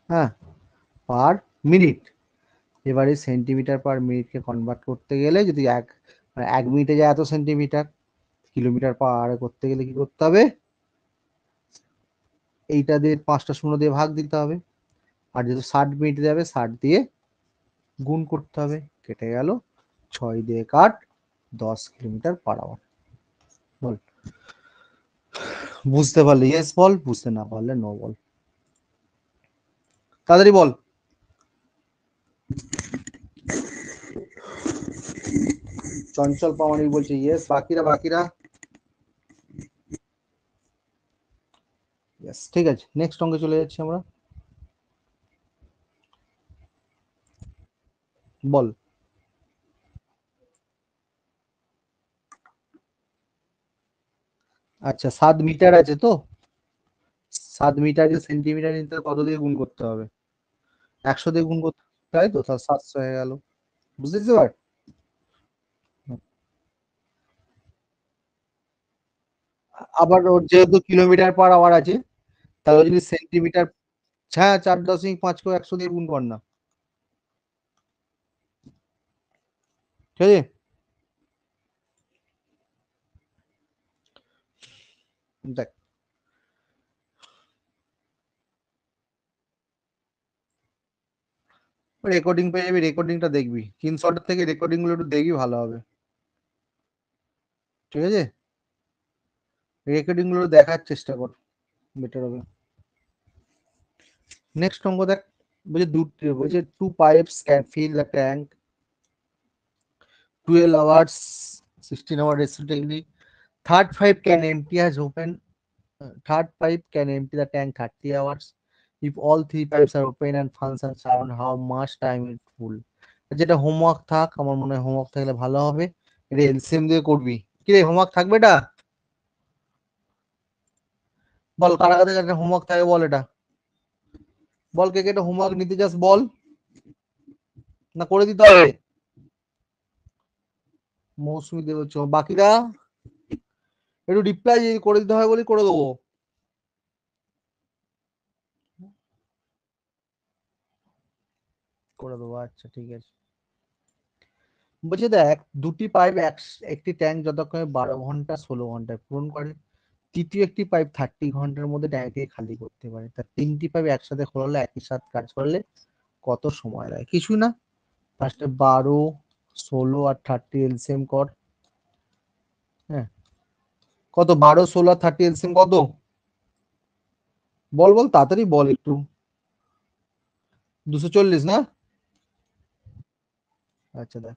হ্যাঁ পার মিনিট। এবারে সেন্টিমিটার পার মিনিটকে কনভার্ট করতে গেলে যদি মানে 1 মিনিটে যায় এত সেন্টিমিটার, কিলোমিটার পার আওয়ারে করতে গেলে কি করতে হবে, এইটা দিয়ে 5টা শূন্য দিয়ে ভাগ দিতে হবে, আর যেহেতু 60 মিনিট যাবে 60 দিয়ে গুণ করতে হবে, কেটে গেল, 6 দিয়ে কাট, 10 কিলোমিটার পার আওয়ার। বল, বুঝতে পারলে ইয়েস বল, বুঝতে না পারলে নো বল, তাড়াতাড়ি বল। চঞ্চল প্রামাণিক বলছে ইয়েস, বাকিরা বাকিরা ইয়েস, ঠিক আছে, নেক্সট অঙ্কে চলে যাচ্ছি আমরা, বল। আচ্ছা 7 মিটার আছে তো, 7 মিটারকে সেন্টিমিটার নিতে কত দিয়ে গুণ করতে হবে, 100 দিয়ে গুণ করতে, তাই তো, তাহলে 700 হয়ে গেল, বুঝতে পার। আবার ওর যেহেতু কিলোমিটার পার আওয়ার আছে, তাহলে যদি সেন্টিমিটার, হ্যাঁ 4.5 করে 100 দিয়ে গুণ কর না, ঠিক আছে। দেখ, রেকর্ডিং পেয়ে যাবি, রেকর্ডিংটা দেখবি, স্ক্রিনশটের থেকে রেকর্ডিং গুলো একটু দেখবি, ভালো হবে, ঠিক আছে, রেকর্ডিং গুলো দেখার চেষ্টা কর, বেটার হবে। নেক্সট অঙ্ক দেখ, বলছে 2 pipes can fill the tank 12 hours 16 hours respectively, third pipe can empty as open. Third pipe can empty the tank 30 hours. If all three pipes are open and functions around how much time it full. যেটা homework থাক, আমার মনে হয় homework থাকলে ভালো হবে। এটা LCM দিয়ে করবি। কি রে হোমওয়ার্ক থাকবে এটা? বল কারা কাদের কাছে হোমওয়ার্ক থাকে বল এটা। বল কে কে এটা হোমওয়ার্ক নিতে চাস বল, না করে দিতে হবে? মৌসুমি দেব বাকিরা একটু রিপ্লাই করে দিতে হয় বলি করে দেবো। করে দেবো, আচ্ছা ঠিক আছে। বলছে দেখ দুটি পাইপ একটি ট্যাঙ্ক যতক্ষণে 12 ঘন্টা 16 ঘন্টায় পূরণ করে, তৃতীয় একটি পাইপ 30 ঘন্টার মধ্যে ট্যাঙ্ককে খালি করতে পারে। তার তিনটি পাইপ একসাথে খোলালে একই সাথে কাজ করলে কত সময় লাগে? কিছু না, ফার্স্টে 12 16 আর 30 এলসিএম কর। হ্যাঁ কত? 12 16 আর 30 এলসিএম কত? বল বল তাড়াতাড়ি বল একটু। 240 না? আচ্ছা দেখ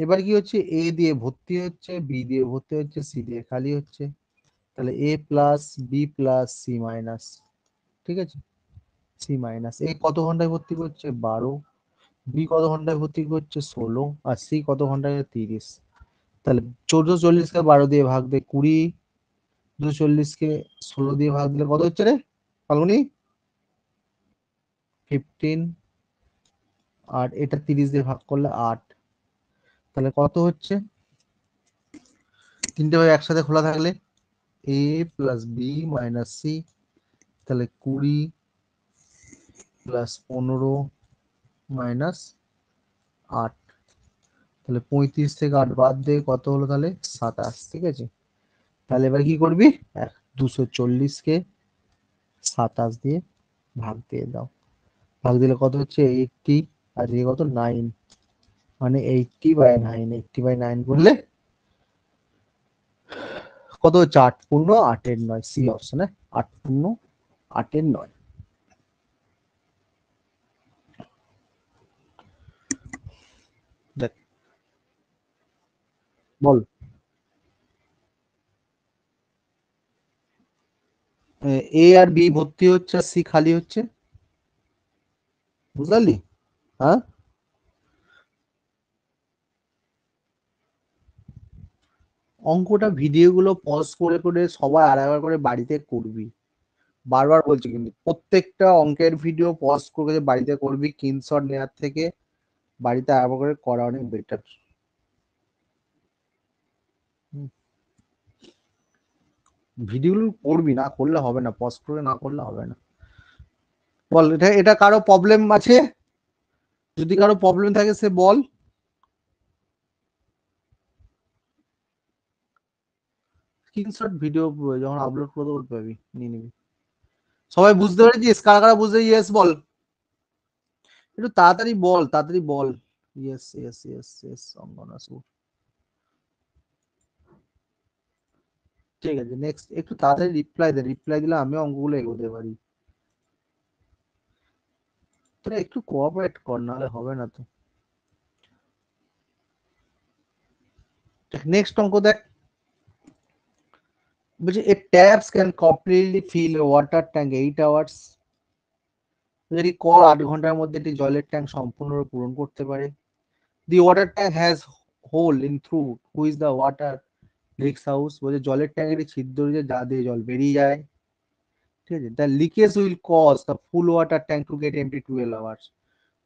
এবার কি হচ্ছে, এ দিয়ে ভর্তি হচ্ছে, বি দিয়ে ভর্তি হচ্ছে, সি দিয়ে খালি হচ্ছে। তাহলে A plus B plus C minus, ঠিক আছে, সি মাইনাস এ কত ঘন্টায় ভর্তি করছে 12, বি কত ঘন্টায় ভর্তি করছে 16, আর সি কত ঘন্টায় 30। তাহলে 440 কে 12 দিয়ে ভাগ দে 20, 240 কে 16 দিয়ে ভাগ দিলে কত হচ্ছে রে ফাল্গুনি? 15, আর এটা 30 দিয়ে ভাগ করলে 8। তাহলে কত হচ্ছে? তিনটে ভাবে একসাথে খোলা থাকলে এ প্লাস বি মাইনাস সি, তাহলে 20 প্লাস 15 মাইনাস 8, তাহলে 35 থেকে 8 বাদ দিয়ে কত হলো তাহলে 27, ঠিক আছে। তাহলে এবার কি করবি, 240 কে 27 দিয়ে ভাগ দিয়ে দাও, ভাগ দিলে কত হচ্ছে 80, আর দিয়ে কত 9, মানে 80/9, 80/9 করলে কত হচ্ছে 8 পূর্ণ 8/9, সি অপশনে 8 পূর্ণ 8/9। দেখ বল এ আর বি ভর্তি হচ্ছে আর সি খালি হচ্ছে, বুঝলি? হ্যাঁ অঙ্কটা ভিডিও গুলো পজ করে করে সবাই আর একবার করে বাড়িতে করবি। বারবার বলছি কিন্তু প্রত্যেকটা অঙ্কের ভিডিও পজ করে বাড়িতে করবি, স্ক্রিনশট নেওয়ার থেকে বাড়িতে আরেকবার করে করা অনেক বেটার। ভিডিওগুলো করবি, না করলে হবে না, পজ করে না করলে হবে না। বল এটা এটা কারো প্রবলেম আছে? যদি কারো প্রবলেম থাকে সে বল। স্ক্রিনশট ভিডিও যখন আপলোড করে দেবো পাবি, নিয়ে নিবি। সবাই বুঝতে পেরেছিস? কারা কারা বুঝতে ইয়েস বল, একটু তাড়াতাড়ি বল, তাড়াতাড়ি বল। ইয়েস ইয়েস ইয়েস ইয়েস অঙ্গনা সুর। ঠিক আছে নেক্সট, একটু তাড়াতাড়ি রিপ্লাই দে, রিপ্লাই দিলে আমিও অঙ্কগুলো এগোতে পারি। তোরা একটু কোঅপারেট কর, নাহলে হবে না তো। নেক্সট অঙ্ক দেখ, বলছে a taps can completely fill a water tank 8 hours. যদি কল 8 ঘন্টার মধ্যে একটি জলের ট্যাঙ্ক সম্পূর্ণরূপে পূরণ করতে পারে। The water tank has hole in through which the water leaks house. বলছে জলের ট্যাঙ্কের ছিদ্র দিয়ে যা দিয়ে জল বেরিয়ে যায়, ঠিক আছে। The leakage will cause the full water tank to get empty 12 hours.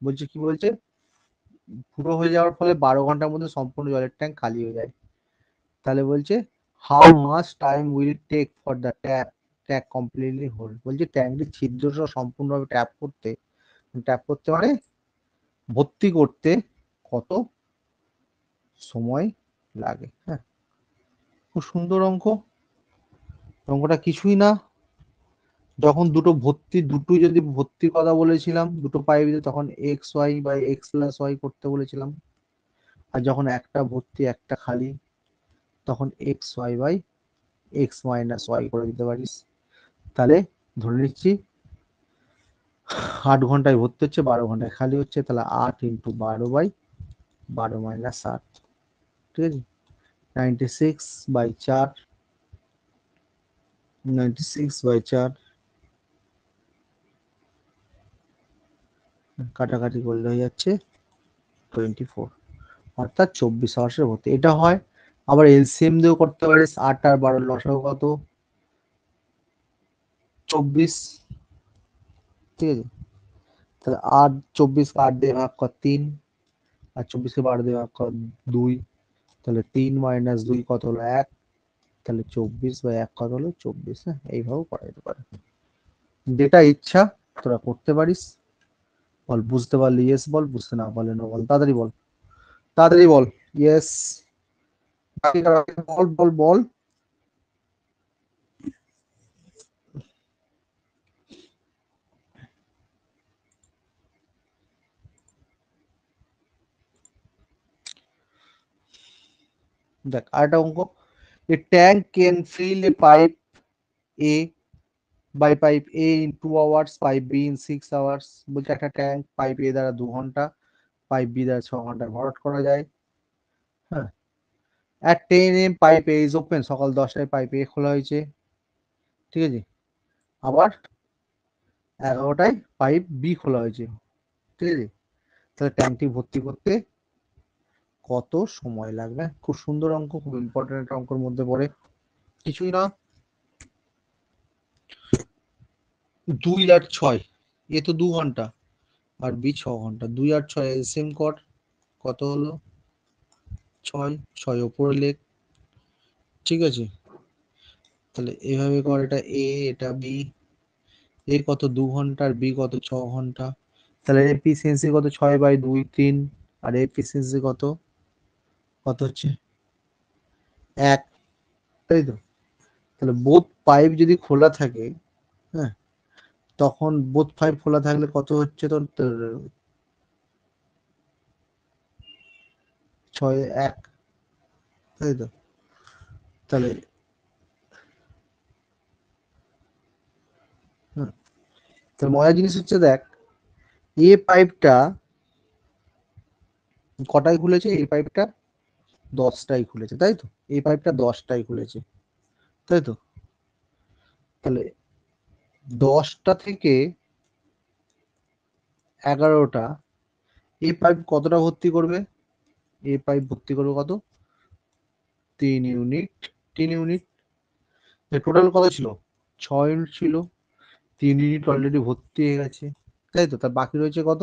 বলছে কি বলছে, পুরো হয়ে যাওয়ার ফলে 12 ঘন্টার মধ্যে সম্পূর্ণ জলের ট্যাঙ্ক খালি হয়ে যায়। তাহলে বলছে how much time will take for the tap completely hold. বলছে ট্যাঙ্কটি ছিদ্রটা সম্পূর্ণভাবে ট্যাপ করতে মানে ভর্তি করতে কত সময় লাগে। হ্যাঁ খুব সুন্দর অঙ্ক। অঙ্কটা কিছুই না, যখন দুটো যদি ভর্তির কথা বলেছিলাম দুটো পাইপ তখন X Y by X plus Y করতে বলেছিলাম, আর যখন একটা ভর্তি একটা খালি তখন X Y by X minus Y করে দিতে পারিস। তাহলে ধরে নিচ্ছি 8 ঘন্টায় ভর্তি হচ্ছে 12 ঘন্টায় খালি হচ্ছে, তাহলে 8 × 12/12 - 8, ঠিক আছে। 96/4, 96/4 কাটাকাটি করলে হয়ে যাচ্ছে 24, অর্থাৎ 24 আওয়ার্সের মধ্যে এটা হয়। আবার এলসিএম দিয়েও করতে পারিস, 8 আর 12 লসাগু কত? 24, ঠিক আছে। তাহলে 8, 24 কে 8 দিয়ে ভাগ কর 3, আর 24 কে 12 দিয়ে ভাগ কর 2, তাহলে 3 - 2 কত হলো 1, তাহলে 24/1 কত হলো 24। হ্যাঁ, এইভাবেও করা যেতে পারে, যেটা ইচ্ছা তোরা করতে পারিস। বল, বুঝতে পারলি ইয়েস বল, বুঝতে না পারলে নো বল, তাড়াতাড়ি বল, তাড়াতাড়ি বল ইয়েস। বল বল বল। দেখ আরেকটা অঙ্ক, a tank can fill a pipe A by pipe A in 2 hours, pipe B in 6 hours. বলছে একটা ট্যাঙ্ক পাইপ এ দ্বারা 2 ঘন্টা, পাইপ বি দ্বারা 6 ঘন্টা ভরাট করা যায়। হ্যাঁ, at 10 AM pipe A is open, সকাল 10টায় পাইপ এ খোলা হয়েছে, ঠিক আছে। আবার 11টায় পাইপ বি খোলা হয়েছে, ঠিক আছে। তাহলে ট্যাঙ্কটি ভর্তি করতে কত সময় লাগবে? খুব সুন্দর অঙ্ক, খুব ইম্পর্টেন্ট একটা অঙ্কের মধ্যে পড়ে, কিছুই না। 2 আর 6, এ তো 2 ঘন্টা আর বি 6 ঘন্টা, 2 আর 6 এলসিএম কর, কত হলো 6, 6 ওপরে লেখ, ঠিক আছে। তাহলে এভাবে কর, এটা এ এটা বি, এ কত 2 ঘন্টা আর বি কত 6 ঘন্টা, তাহলে এফিসিয়েন্সি কত 6/2 3, আর এফিসিয়েন্সি কত কত হচ্ছে 1, তাই তো। তাহলে বোথ পাইপ যদি খোলা থাকে, হ্যাঁ, তখন বোথ পাইপ খোলা থাকলে কত হচ্ছে তোর 6 1, তাই তো। তাহলে তাহলে মজার জিনিস হচ্ছে দেখ, এ পাইপটা কটায় খুলেছে, এই পাইপটা 10টায় খুলেছে, তাই তো। এই পাইপটা 10টায় খুলেছে, তাই তো। তাহলে 10টা থেকে 11টা এই পাইপ কতটা ভর্তি করবে? এই পাইপ ভর্তি করবে কত? 3 ইউনিট, 3 ইউনিট। টোটাল কত ছিল? 6 ইউনিট ছিল, 3 ইউনিট অলরেডি ভর্তি হয়ে গেছে, তাই তো। তার বাকি রয়েছে কত?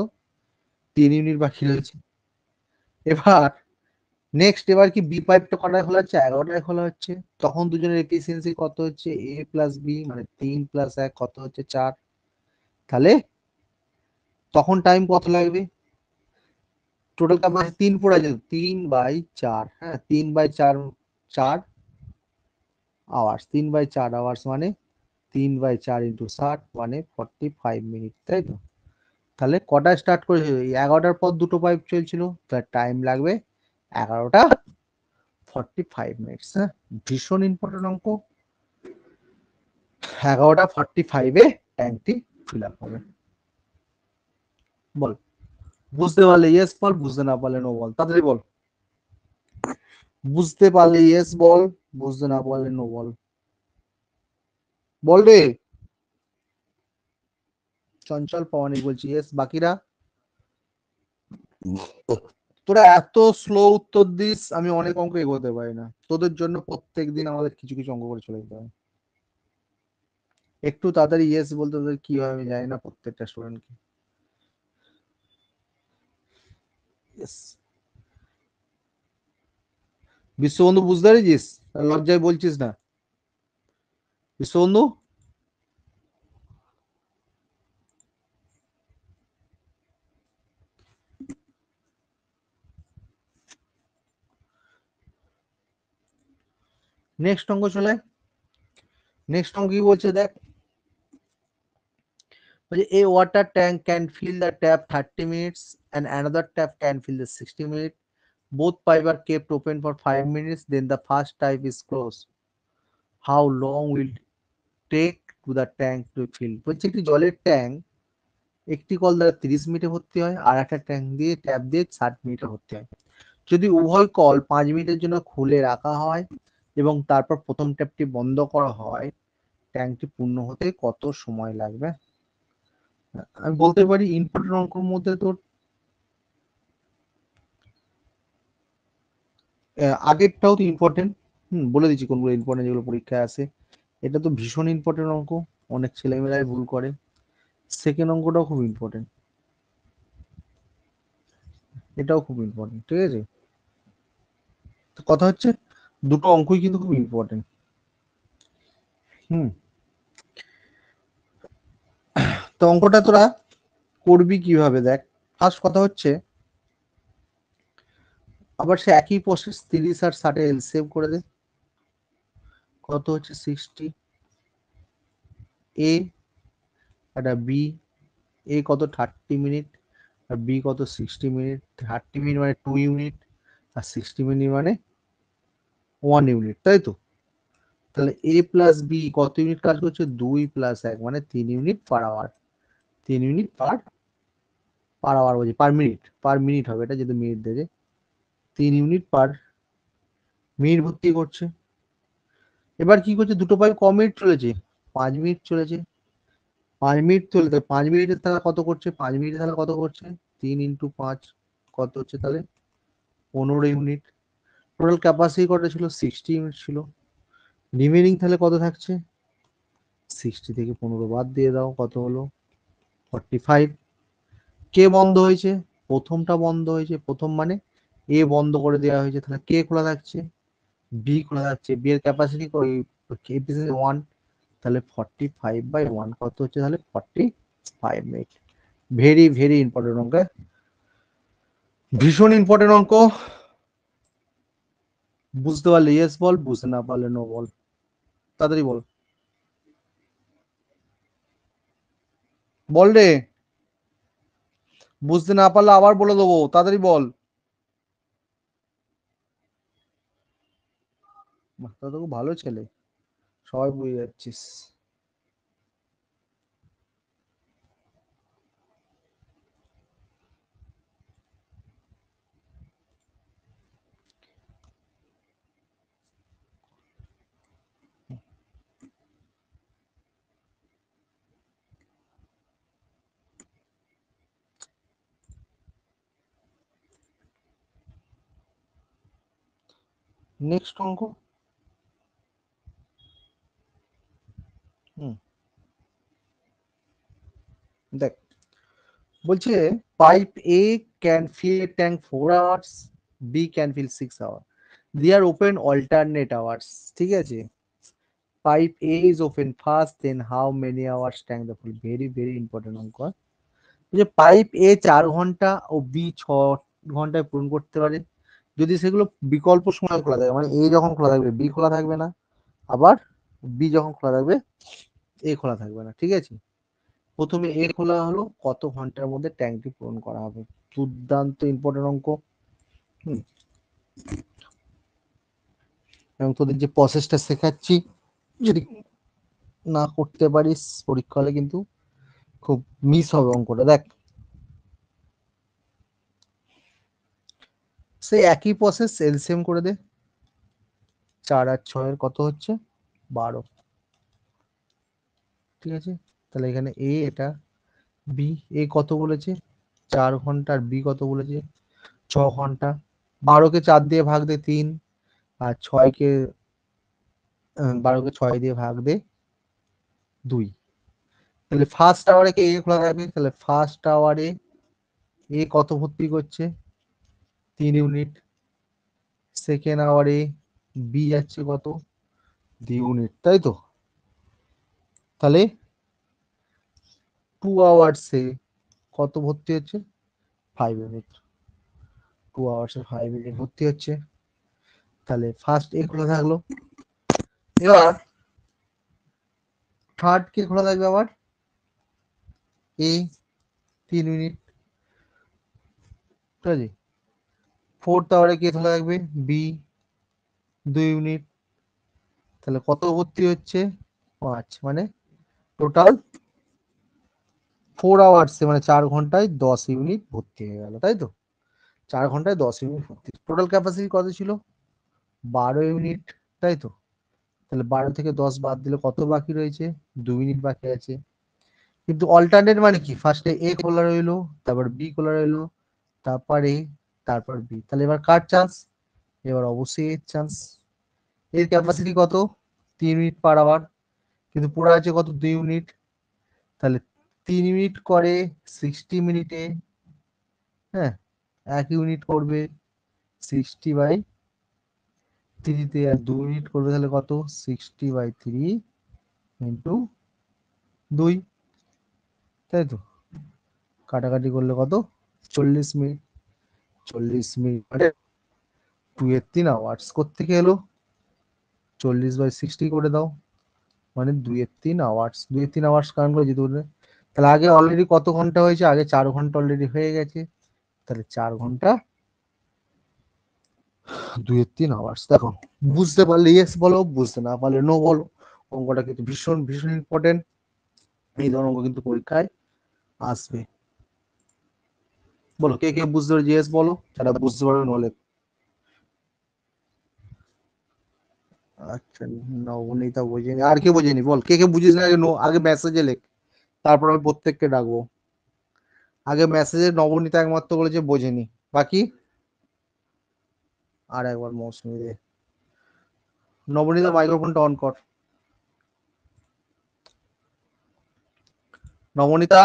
3 ইউনিট বাকি রয়েছে। এবার নেক্সট, এবার কি বি পাইপটা কটায় খোলা হচ্ছে? 11টায় খোলা হচ্ছে। তখন দুজনের এফিসিয়েন্সি কত হচ্ছে? এ প্লাস বি মানে 3 + 1 কত হচ্ছে 4। তাহলে তখন টাইম কত লাগবে? টোটাল ক্যাপাসিটি 3 পড়ে যেত, 3/4, হ্যাঁ 3/4, 4 আওয়ার্স, 3/4 আওয়ার্স মানে 3/4 × 60 মানে 45 মিনিট, তাই তো। তাহলে কটায় স্টার্ট করেছিল? 11টার পর দুটো পাইপ চলছিল, তার টাইম লাগবে 11টা 45 মিনিটস। হ্যাঁ, ভীষণ ইম্পর্টেন্ট অঙ্ক। 11টা 45-এ ট্যাঙ্কটি ফিল আপ হবে। বল, বুঝতে পারলে ইয়েস বল, বুঝতে না পারলে নো বল, তাড়াতাড়ি বল। বুঝতে পারলে ইয়েস বল, বুঝতে না পারলে নো বল, বল রে। চঞ্চল পাওয়ানি বলছি ইয়েস, বাকিরা তোরা এত স্লো উত্তর দিস, আমি অনেক অঙ্ক এগোতে পারি না। তোদের জন্য প্রত্যেকদিন আমাদের কিছু কিছু অঙ্ক করে চলে যেতে হবে। একটু তাড়াতাড়ি ইয়েস বলতে তোদের কি হয় আমি জানি না, প্রত্যেকটা স্টুডেন্টকে। ইয়েস, বিশ্ববন্ধু বুঝতে পেরেছিস? লজ্জায় বলছিস না বিশ্ববন্ধু? নেক্সট অঙ্ক চলে, নেক্সট অঙ্ক কি বলছে দেখ, বলছে a water tank can fill the tap 30 minutes and another tap can fill the 60 minutes. Both pipes are kept open for 5 minutes, then the first tap is closed. How long will it take to the tank to fill? বলছে একটি জলের tank একটি call দ্বারা 30 মিনিটে ভর্তি হয়, আর একটা tank দিয়ে ট্যাপ দিয়ে 60 মিনিটে ভর্তি হয়। যদি উভয় কল 5 মিনিটের জন্য খুলে রাখা হয় এবং তারপর প্রথম ট্যাপটি বন্ধ করা হয়, ট্যাঙ্কটি পূর্ণ হতে কত সময় লাগবে? আমি বলতে পারি ইনপুটের অঙ্কের মধ্যে তোর আগেরটাও তো ইম্পর্টেন্ট। বলে দিচ্ছি কোনগুলো ইম্পর্টেন্ট, যেগুলো পরীক্ষায় আসে। এটা তো ভীষণ ইম্পর্টেন্ট অঙ্ক, অনেক ছেলেমেয়েরাই ভুল করে। সেকেন্ড অঙ্কটাও খুব ইম্পর্টেন্ট, এটাও খুব ইম্পর্টেন্ট, ঠিক আছে। তো কথা হচ্ছে দুটো অঙ্কই কিন্তু খুব ইম্পর্টেন্ট। হুম, তো অঙ্কটা তোরা করবি কিভাবে দেখ। ফার্স্ট কথা হচ্ছে আবার সে একই প্রসেস 30 আর 60 এলসিএম করে দে। কত হচ্ছে 60 এ, একটা বি। এ কত 30 মিনিট, আর বি কত 60 মিনিট। 30 মিনিট মানে 2 ইউনিট, আর 60 মিনিট মানে 1 ইউনিট, তাই তো। তাহলে এ প্লাস বি কত ইউনিট কাজ করছে, 2 প্লাস 1 মানে 3 unit per hour. 3 unit per per hour বলছি, পার মিনিট হবে এটা, যদি মিনিট দেবে। 3 ইউনিট পার মিনিট ভর্তি করছে। এবার কি করছে, দুটো পাইপ ক মিনিট চলেছে, 5 মিনিট চলেছে। 5 মিনিট চলে, 5 মিনিটের তাহলে কত করছে, 5 মিনিটের তাহলে কত করছে, 3 ইন্টু 5 কত হচ্ছে তাহলে 15 ইউনিট। টোটাল ক্যাপাসিটি কত ছিল, 60 ইউনিট ছিল। রিমেনিং তাহলে কত থাকছে, 60 থেকে 15 বাদ দিয়ে দাও, কত হলো 45। কে বন্ধ হয়েছে, প্রথমটা বন্ধ হয়েছে, প্রথম মানে এ বন্ধ করে দেওয়া হয়েছে, তাহলে কে খোলা থাকছে, বি খোলা থাকছে। বি এর ক্যাপাসিটি ক্যাপাসিটি 1, তাহলে 45/1 কত হচ্ছে তাহলে 45 মিনিট। ভেরি ভেরি ইম্পর্টেন্ট অঙ্ক, ভীষণ ইম্পর্টেন্ট অঙ্ক। বুঝতে পারলে ইয়েস বল, বুঝতে না পারলে নো বল, তাড়াতাড়ি বল, বল রে। বুঝতে না পারলে আবার বলে দেবো, তাড়াতাড়ি বল। তা তো খুব ভালো ছেলে, সবাই বুঝে যাচ্ছিস। নেক্সট অঙ্ক। হুম, দেখ বলছে pipe A can fill a tank 4 hours, B can fill 6 hour, they are open alternate hours, ঠিক আছে। Pipe A is open first, then how many hours tank the full. Very very important অঙ্ক। যে pipe এ 4 ঘন্টা ও B 6 ঘন্টায় পূরণ করতে পারে, যদি সেগুলো বিকল্প সময় খোলা থাকে, মানে এ যখন খোলা থাকবে বি খোলা থাকবে না, আবার বি যখন খোলা থাকবে এ খোলা থাকবে না, ঠিক আছে। প্রথমে এ খোলা হলো, কত ঘন্টার মধ্যে ট্যাঙ্কটি পূরণ করা হবে। দুর্দান্ত ইম্পর্টেন্ট অঙ্ক। হুম, এবং তোদের যে প্রসেসটা শেখাচ্ছি, যদি না করতে পারিস পরীক্ষা হলে কিন্তু খুব মিস হবে অঙ্কটা। দেখ সেই একই প্রসেস, এলসিএম করে দে। 4 আর 6 কত হচ্ছে 12, ঠিক আছে। তাহলে এখানে এ এটা, বি এ কত বলেছে 4 ঘন্টা, আর বি কত বলেছে 6 ঘন্টা। 12কে 4 দিয়ে ভাগ দে 3, আর 6কে 12কে 6 দিয়ে ভাগ দে 2। তাহলে ফার্স্ট আওয়ারে কে এ খোলা থাকবে, তাহলে ফার্স্ট আওয়ারে এ কত ভর্তি করছে 3 ইউনিট। সেকেন্ড আওয়ারে বি যাচ্ছে কত 2 ইউনিট, তাই তো। তাহলে 2 আওয়ার্সে কত ভর্তি হচ্ছে 5 ইউনিট। 2 আওয়ার্সে 5 ইউনিট ভর্তি হচ্ছে। তাহলে ফার্স্ট এ খোলা থাকলো। এবার থার্ড কে খোলা থাকবে আবার এ 3 ইউনিট, ঠিক আছে। ফোর্থ আওয়ারে কে খোলা থাকবে বি 2 ইউনিট। তাহলে কত ভর্তি হচ্ছে 5, মানে টোটাল 4 আওয়ার্সে মানে 4 ঘন্টায় 10 ইউনিট ভর্তি হয়ে গেল, তাই তো। 4 ঘন্টায় 10 ইউনিট ভর্তি। টোটাল ক্যাপাসিটি কত ছিল? 12 ইউনিট, তাই তো? তাহলে 12 থেকে 10 বাদ দিলে কত বাকি রয়েছে? 2 মিনিট বাকি আছে। কিন্তু অল্টারনেট মানে কি? ফার্স্টে এ খোলা রইলো, তারপর বি খোলা রইলো, তারপর এ, তারপর বি। তাহলে এবার কার চান্স? এবার অবশ্যই এর চান্স। এর ক্যাপাসিটি কত? 3 মিনিট পার আওয়ার, কিন্তু পড়ে আছে কত? 2 ইউনিট। তাহলে 3 ইউনিট করে 60 মিনিটে, হ্যাঁ, 1 ইউনিট করবে 60/3 আর 2 ইউনিট করবে তাহলে কত? 60/3 ইন্টু 2, তাই তো? কাটাকাটি করলে কত? 40 মিনিট। 40 মিনিট মানে 2 এর 3 আওয়ার্স। কোত্থেকে এলো? 40/60 করে দাও, মানে 2 এর 3 আওয়ার্স। 2 এর 3 আওয়ার্স কারণ করে যেতে পারবে। তাহলে আগে অলরেডি কত ঘন্টা হয়েছে? আগে 4 ঘন্টা অলরেডি হয়ে গেছে। তাহলে 4 ঘন্টা 2 এর 3 আওয়ার্স। দেখো, বুঝতে পারলে ইয়েস বলো, বুঝতে না পারলে নো বলো। অঙ্কটা কিন্তু ভীষণ ভীষণ ইম্পর্টেন্ট। এই ধরনের অঙ্ক কিন্তু পরীক্ষায় আসবে। বলো কে কে বুঝতে পারবে, ইয়েস বলো, যারা বুঝতে পারবে নলে। আচ্ছা, নবনীতা বোঝেনি, আর কে বোঝেনি বল, কে কে বুঝিস না? আগে আগে মেসেজে লেখ, তারপর আমি প্রত্যেককে ডাকবো। আগে মেসেজে নবনীতা একমাত্র বলেছে বোঝেনি, বাকি আর একবার মৌসুমি দে। নবনীতা মাইক্রোফোনটা অন কর। নবনীতা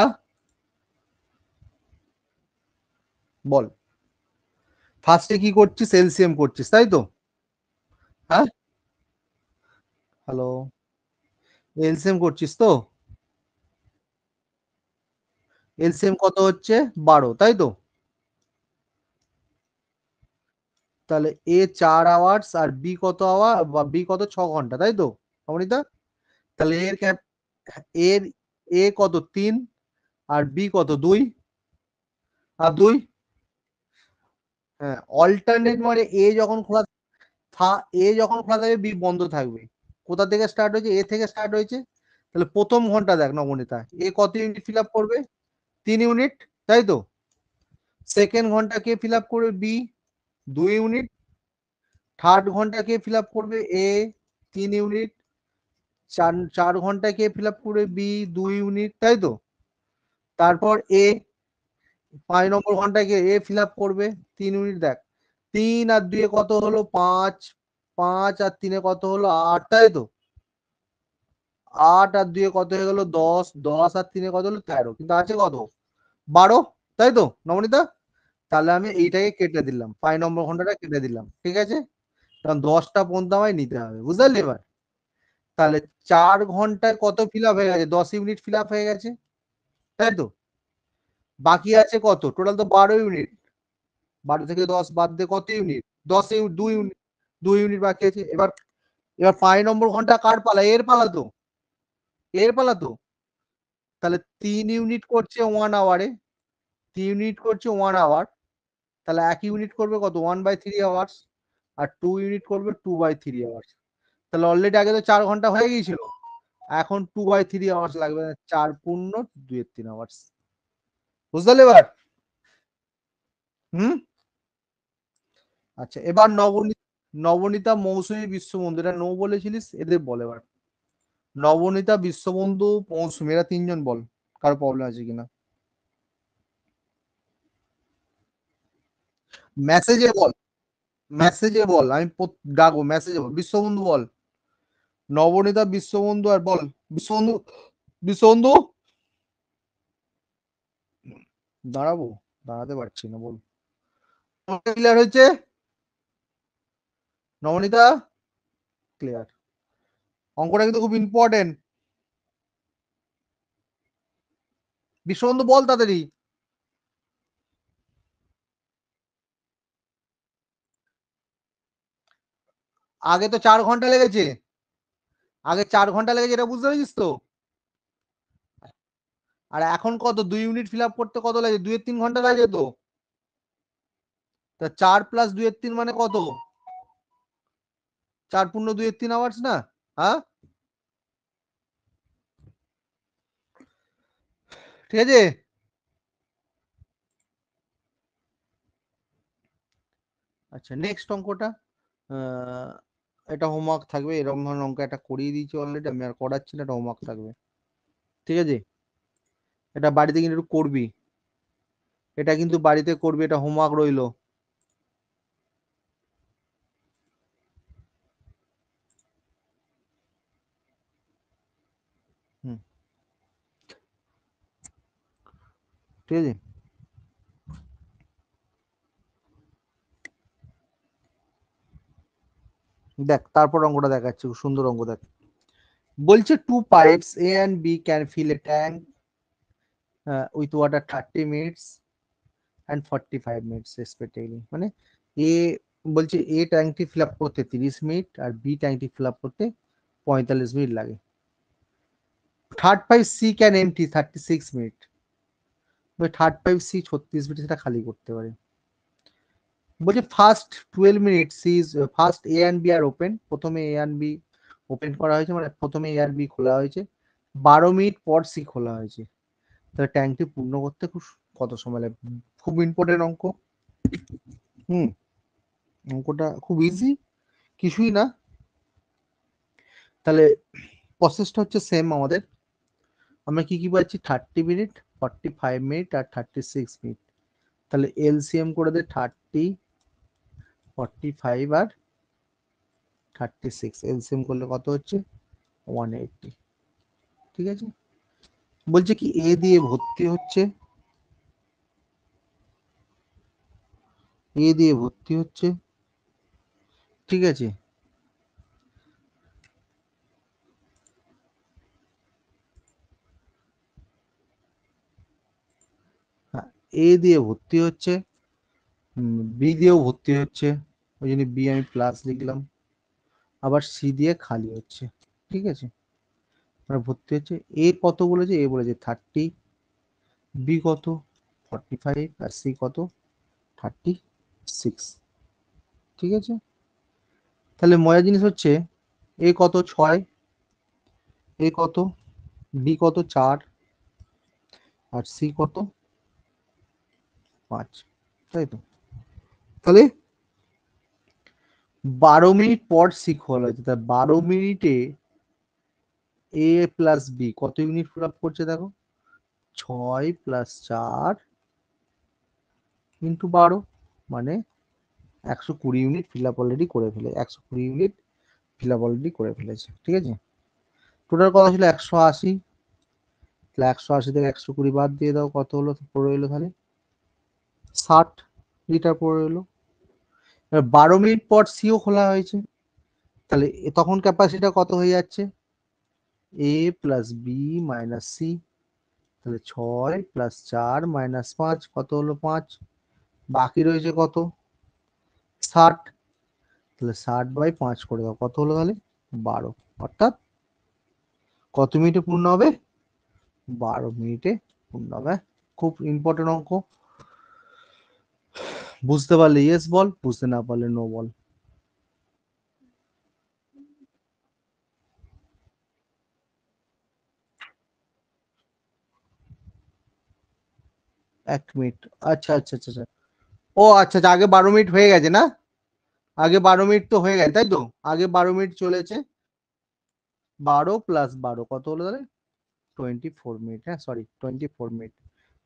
বল, ফার্স্টে কি করছিস? এলসিএম করছিস, তাই তো? হ্যাঁ, হ্যালো, এলসিএম করছিস তো? এলসিএম কত হচ্ছে? 12, তাই তো? তাহলে এ 4 আওয়ার্স আর বি কত আওয়ার, বা বি কত? 6 ঘন্টা, তাই তো নবনীতা? তাহলে এর এর এ কত? 3 আর বি কত? 2 আর 2। হ্যাঁ, অল্টারনেট মানে এ যখন খোলা এ যখন খোলা থাকবে বি বন্ধ থাকবে। কোথা থেকে স্টার্ট হয়েছে? এ থেকে স্টার্ট হয়েছে। তাহলে প্রথম ঘন্টা দেখ নবনীতা, এ কত ইউনিট ফিল আপ করবে? 3 ইউনিট, তাই তো? সেকেন্ড ঘন্টা কে ফিল আপ করবে? B, 2 unit. থার্ড ঘন্টা কে ফিল আপ করবে? A, 3 unit. চার ঘন্টা কে ফিল আপ করবে? বি, 2 ইউনিট, তাই তো? তারপর এ 5 নম্বর ঘন্টায় কে এ ফিল আপ করবে? 3 ইউনিট। দেখ, 3 আর 2 কত হলো? 5, 5 আর 3 কত হলো? 8, তাই তো? 8 আর 2 কত হয়ে গেল? 10, 10 আর 3 কত হলো? 13, কিন্তু আছে কত? 12, তাই তো নবনীতা? তাহলে আমি এইটাকে কেটে দিলাম, 5 নম্বর ঘন্টাটা কেটে দিলাম, ঠিক আছে? কারণ 10টা পর্যন্ত আমায় নিতে হবে, বুঝলি এবার? তাহলে 4 ঘন্টায় কত ফিল আপ হয়ে গেছে? 10 ইউনিট ফিল আপ হয়ে গেছে, তাই তো? বাকি আছে কত? টোটাল তো 12 ইউনিট। 12 থেকে 10 বাদ দিয়ে কত ইউনিট? 10 ইউনিট, 2 ইউনিট, 2 ইউনিট বাকি আছে। এবার এবার 5 নম্বর ঘন্টা কার পালা? এর পালা তো, এর পালা তো। তাহলে 3 ইউনিট করছে 1 আওয়ারে, 3 ইউনিট করছে 1 আওয়ার। তাহলে 1 ইউনিট করবে কত? 1/3 আওয়ার্স। আর 2 ইউনিট করবে 2/3 আওয়ার্স। তাহলে অলরেডি আগে তো 4 ঘন্টা হয়ে গিয়েছিল, এখন 2/3 আওয়ার্স লাগবে। 4 পূর্ণ 2 এর 3 আওয়ার্স। বুঝতে এবার? হুম। আচ্ছা, এবার নবনীতা মৌসুমী বিশ্ববন্ধু, এটা নো বলেছিলিস, এদের বল এবার। নবনীতা বিশ্ববন্ধু মৌসুমী, এরা তিনজন বল, কারো প্রবলেম আছে কিনা? মেসেজে বল, মেসেজে বল, আমি ডাকবো, মেসেজে বল, বিশ্ববন্ধু বল। নবনীতা বিশ্ববন্ধু আর বল, বিশ্ববন্ধু, বিশ্ববন্ধু। দাঁড়াবো, দাঁড়াতে পারছি না, বল। ক্লিয়ার হয়েছে নবনীতা? ক্লিয়ার। অঙ্কটা কিন্তু খুব ইম্পর্টেন্ট। বিশ্ববন্ধু বল তাড়াতাড়ি। আগে তো 4 ঘন্টা লেগেছে, আগে 4 ঘন্টা লেগেছে, এটা বুঝতে পেরেছিস তো? আর এখন কত? 2 ইউনিট ফিল আপ করতে কত লাগে? 2 এর 3 ঘন্টা লাগে তো। তা 4 প্লাস 2 এর 3 মানে কত? 4 পূর্ণ 2 এর 3 আওয়ার্স না? হ্যাঁ, ঠিক আছে। আচ্ছা নেক্সট অঙ্কটা, এটা হোমওয়ার্ক থাকবে, এরকম ধরনের অঙ্ক একটা করিয়ে দিয়েছি অলরেডি, আমি আর করাচ্ছি না, এটা হোমওয়ার্ক থাকবে, ঠিক আছে? এটা বাড়িতে কিন্তু একটু করবি, এটা কিন্তু বাড়িতে করবি, এটা হোমওয়ার্ক রইলো। হুম, ঠিক আছে। দেখ তারপর অঙ্কটা দেখাচ্ছি, খুব সুন্দর অঙ্ক দেখ। বলছে two pipes A and B can fill a tank with water 30 minutes and 45 minutes respectively. মানে এ বলছে এ ট্যাঙ্কটি ফিল আপ করতে 30 মিনিট আর বি ট্যাঙ্কটি ফিল আপ করতে 45 মিনিট লাগে। Third pipe C can empty 36 minute. Third pipe C 36 minute সেটা খালি করতে পারে। বলছে first 12 minute C is first A and B are open, প্রথমে এ অ্যান্ড বি ওপেন করা হয়েছে, মানে প্রথমে এ আর বি খোলা হয়েছে, 12 মিনিট পর সি খোলা হয়েছে, তাহলে ট্যাঙ্কটি পূর্ণ করতে কত সময় লাগবে? খুব ইম্পর্টেন্ট অঙ্ক। হুম, অঙ্কটা খুব ইজি, কিছুই না। তাহলে প্রসেসটা হচ্ছে সেম আমাদের, আমরা কি কি পাচ্ছি 30 মিনিট, 45 মিনিট আর 36 মিনিট। তাহলে এলসিএম করে দে 30, 45 আর 36, এলসিএম করলে কত হচ্ছে 180, ঠিক আছে। বলছে কি এ দিয়ে ভর্তি হচ্ছে, এ দিয়ে ভর্তি হচ্ছে, ঠিক আছে। হ্যাঁ, এ দিয়ে ভর্তি হচ্ছে, বি দিয়েও ভর্তি হচ্ছে, ওই জন্য বি আমি প্লাস লিখলাম, আবার সি দিয়ে খালি হচ্ছে, ঠিক আছে। মানে ভর্তি হচ্ছে, এ কত বলেছে, এ বলেছে 30, বি কত 45 আর সি কত 36, ঠিক আছে। তাহলে মজার জিনিস হচ্ছে এ কত 6, এ কত, বি কত 4 আর সি কত 5, তাই তো। তাহলে 12 মিনিট পর সি খোলা হয়েছে, তাহলে 12 মিনিটে এ প্লাস বি কত ইউনিট ফিল আপ করছে দেখো, 6 + 4 × 12, মানে 120 ইউনিট ফিল আপ অলরেডি করে ফেলে, 120 ইউনিট ফিল আপ অলরেডি করে ফেলেছে, ঠিক আছে। টোটাল কত ছিল 180, তাহলে 180 থেকে 120 বাদ দিয়ে দাও, কত হলো পড়ে এলো, তাহলে 60 লিটার পড়ে এলো। 12 মিনিট পর সিও খোলা হয়েছে, তাহলে তখন ক্যাপাসিটিটা কত হয়ে যাচ্ছে, এ প্লাস বি মাইনাস সি, তাহলে 6 + 4 - 5 কত হলো 5, বাকি রয়েছে কত 60, তাহলে 60/5 করে দাও, কত হলো তাহলে 12, অর্থাৎ কত মিনিটে পূর্ণ হবে, 12 মিনিটে পূর্ণ হবে। খুব ইম্পর্টেন্ট অঙ্ক, বুঝতে পারলে ইয়েস বল, বুঝতে না পারলে নো বল। এক মিনিট, আচ্ছা আচ্ছা আচ্ছা আচ্ছা, ও আচ্ছা আচ্ছা, আগে 12 মিনিট হয়ে গেছে না, আগে 12 মিনিট তো হয়ে গেছে তাই তো, আগে 12 মিনিট চলেছে, 12 + 12 কত হলো তাহলে 24 মিনিট, হ্যাঁ সরি 24 মিনিট।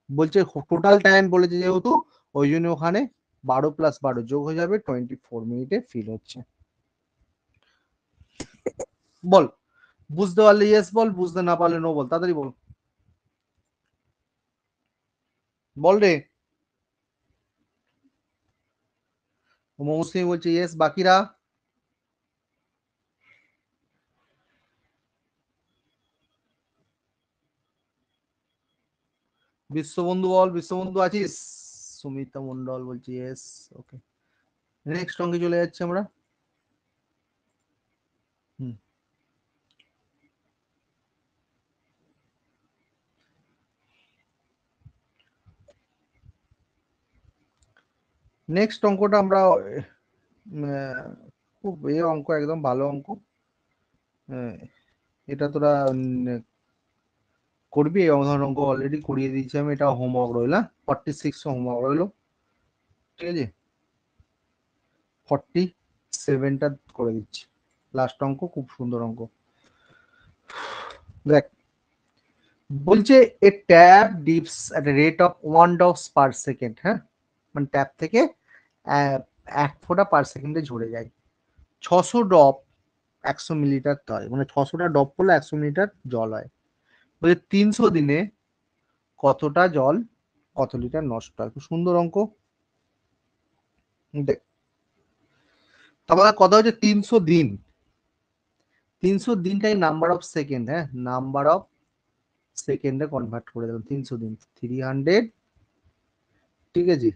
বলছে টোটাল টাইম বলেছে যেহেতু, ওই জন্য ওখানে 12 + 12 যোগ হয়ে যাবে, 24 মিনিটে ফিল হচ্ছে। বল, বুঝতে পারলে ইয়েস বল, বুঝতে না পারলে নো বল, তাড়াতাড়ি বল, বল রে। মৌসুমি বলছে ইয়েস, বাকিরা বিশ্ববন্ধু বল, বিশ্ববন্ধু আছিস? সুমিতা মন্ডল বলছি ইয়েস, ওকে। নেক্সট অঙ্কে চলে যাচ্ছে আমরা। হুম, নেক্সট অঙ্কটা আমরা খুব অঙ্ক, একদম ভালো অঙ্ক, আহ, এটা তোরা করবি, এই ধরনের অঙ্ক অলরেডি করিয়ে দিয়েছি আমি, এটা হোমওয়ার্ক রইল, 46 হোমওয়ার্ক রইলো, ঠিক আছে। 47টা করে দিচ্ছি। লাস্ট অঙ্ক খুব সুন্দর অঙ্ক। দেখ বলছে a tap drips at a rate of 1 drops per second. হ্যাঁ, মানে ট্যাপ থেকে 1 ফোঁটা পার সেকেন্ডে ঝরে যায়। 600 ড্রপ 100 মিলিলিটার হয়, মানে 600টা ড্রপ করলে 100 মিলিলিটার জল হয়। বলছে 300 দিনে কতটা জল কত লিটার নষ্ট হয়। খুব সুন্দর অঙ্ক। দেখ তারপরে কথা হচ্ছে 300 দিন, 300 দিনটাই নাম্বার অফ সেকেন্ড। হ্যাঁ, নাম্বার অফ সেকেন্ডে কনভার্ট করে দিলাম। 300 দিন 300, ঠিক আছে,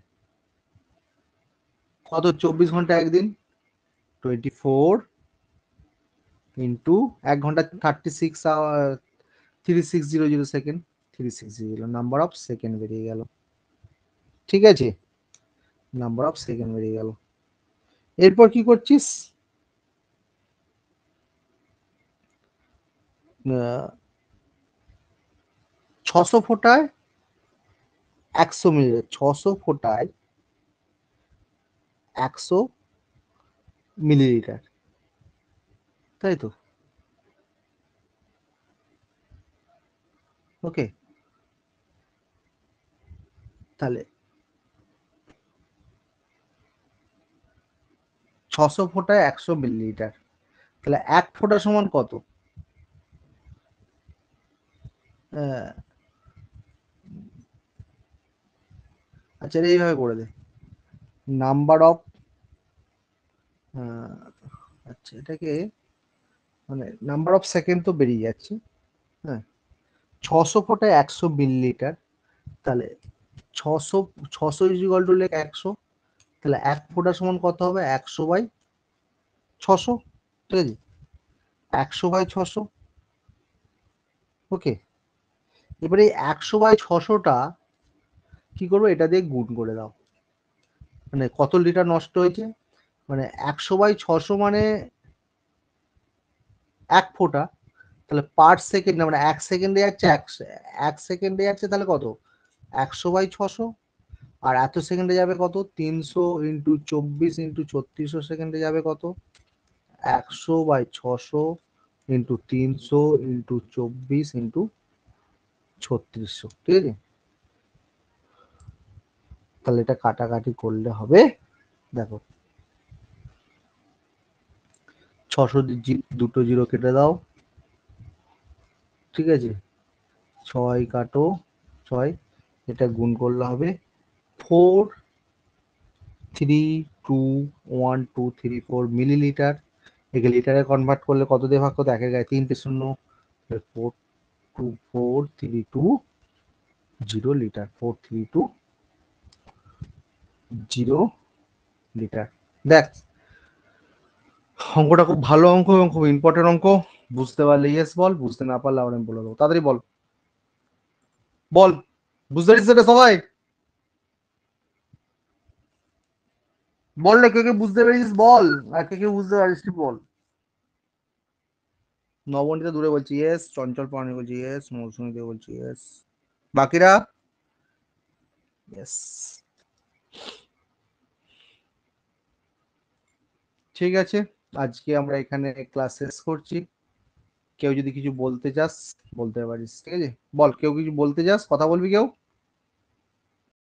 কত 24 ঘন্টা একদিন, 24 ইন্টু 1 ঘন্টা 3600 সেকেন্ড, 3600 নাম্বার অফ সেকেন্ড বেরিয়ে গেল। ঠিক আছে, নাম্বার অফ সেকেন্ড বেরিয়ে গেল। এরপর কি করছিস, 600 ফোঁটায় 100 মিলিলিটার, 600 ফোঁটায় 100 মিলিলিটার, তাই তো? ওকে, তাহলে 600 ফোঁটায় 100 মিলিলিটার, তাহলে 1 ফোঁটা সমান কত? আচ্ছা এইভাবে করে দে, নাম্বার অফ, আচ্ছা এটাকে মানে নাম্বার অফ সেকেন্ড তো বেরিয়ে যাচ্ছে। হ্যাঁ, 600 ফোঁটায় 100 মিলিলিটার, তাহলে 600, 600 ইজিকাল টু লেখ 100, তাহলে 1 ফোঁটা সমান কত হবে, 100/600, ঠিক আছে, 100/600। ওকে, এবারে 100/600টা কি করবো, এটা দিয়ে গুণ করে দাও, মানে কত লিটার নষ্ট হয়েছে, মানে 100/600 মানে 1 ফোঁটা, তাহলে পার সেকেন্ড মানে 1 সেকেন্ডে যাচ্ছে, 1 সেকেন্ডে যাচ্ছে, তাহলে কত 100/600, আর এত সেকেন্ডে যাবে কত, 300 ইন্টু 24 ইন্টু 3600 সেকেন্ডে যাবে কত, 100/600 ইন্টু 300 ইন্টু 24 ইন্টু 3600, ঠিক আছে। তাহলে এটা কাটাকাটি করলে হবে, দেখো 600 দুটো জিরো কেটে দাও, ঠিক আছে, 6 কাটো 6, এটা গুণ করলে হবে 4321234 মিলিলিটার। একে লিটারে কনভার্ট করলে কত দিয়ে ভাগ করতে, একের গায়ে 3টে শূন্য, 42320 লিটার, 4320 লিটার। দেখ অঙ্কটা খুব ভালো অঙ্ক এবং খুব ইম্পর্টেন্ট অঙ্ক। বুঝতে পারলে ইয়েস বল, বুঝতে না পারলে আবার আমি বলে দেবো, তাড়াতাড়ি বল, বল বুঝতে পারছিস এটা সবাই, বল রে, কে কে বুঝতে পেরেছিস বল, আর কে কে বুঝতে পারিস বল। নবনীতা দূরে বলছি ইয়েস, চঞ্চল পানি বলছি ইয়েস, মৌসুমী দে বলছি ইয়েস, বাকিরা ইয়েস। ঠিক আছে, আজকে আমরা এখানে ক্লাস শেষ করছি। কেউ যদি কিছু বলতে চাস বলতে পারিস, ঠিক আছে, বল কেউ কিছু বলতে চাস, কথা বলবি কেউ?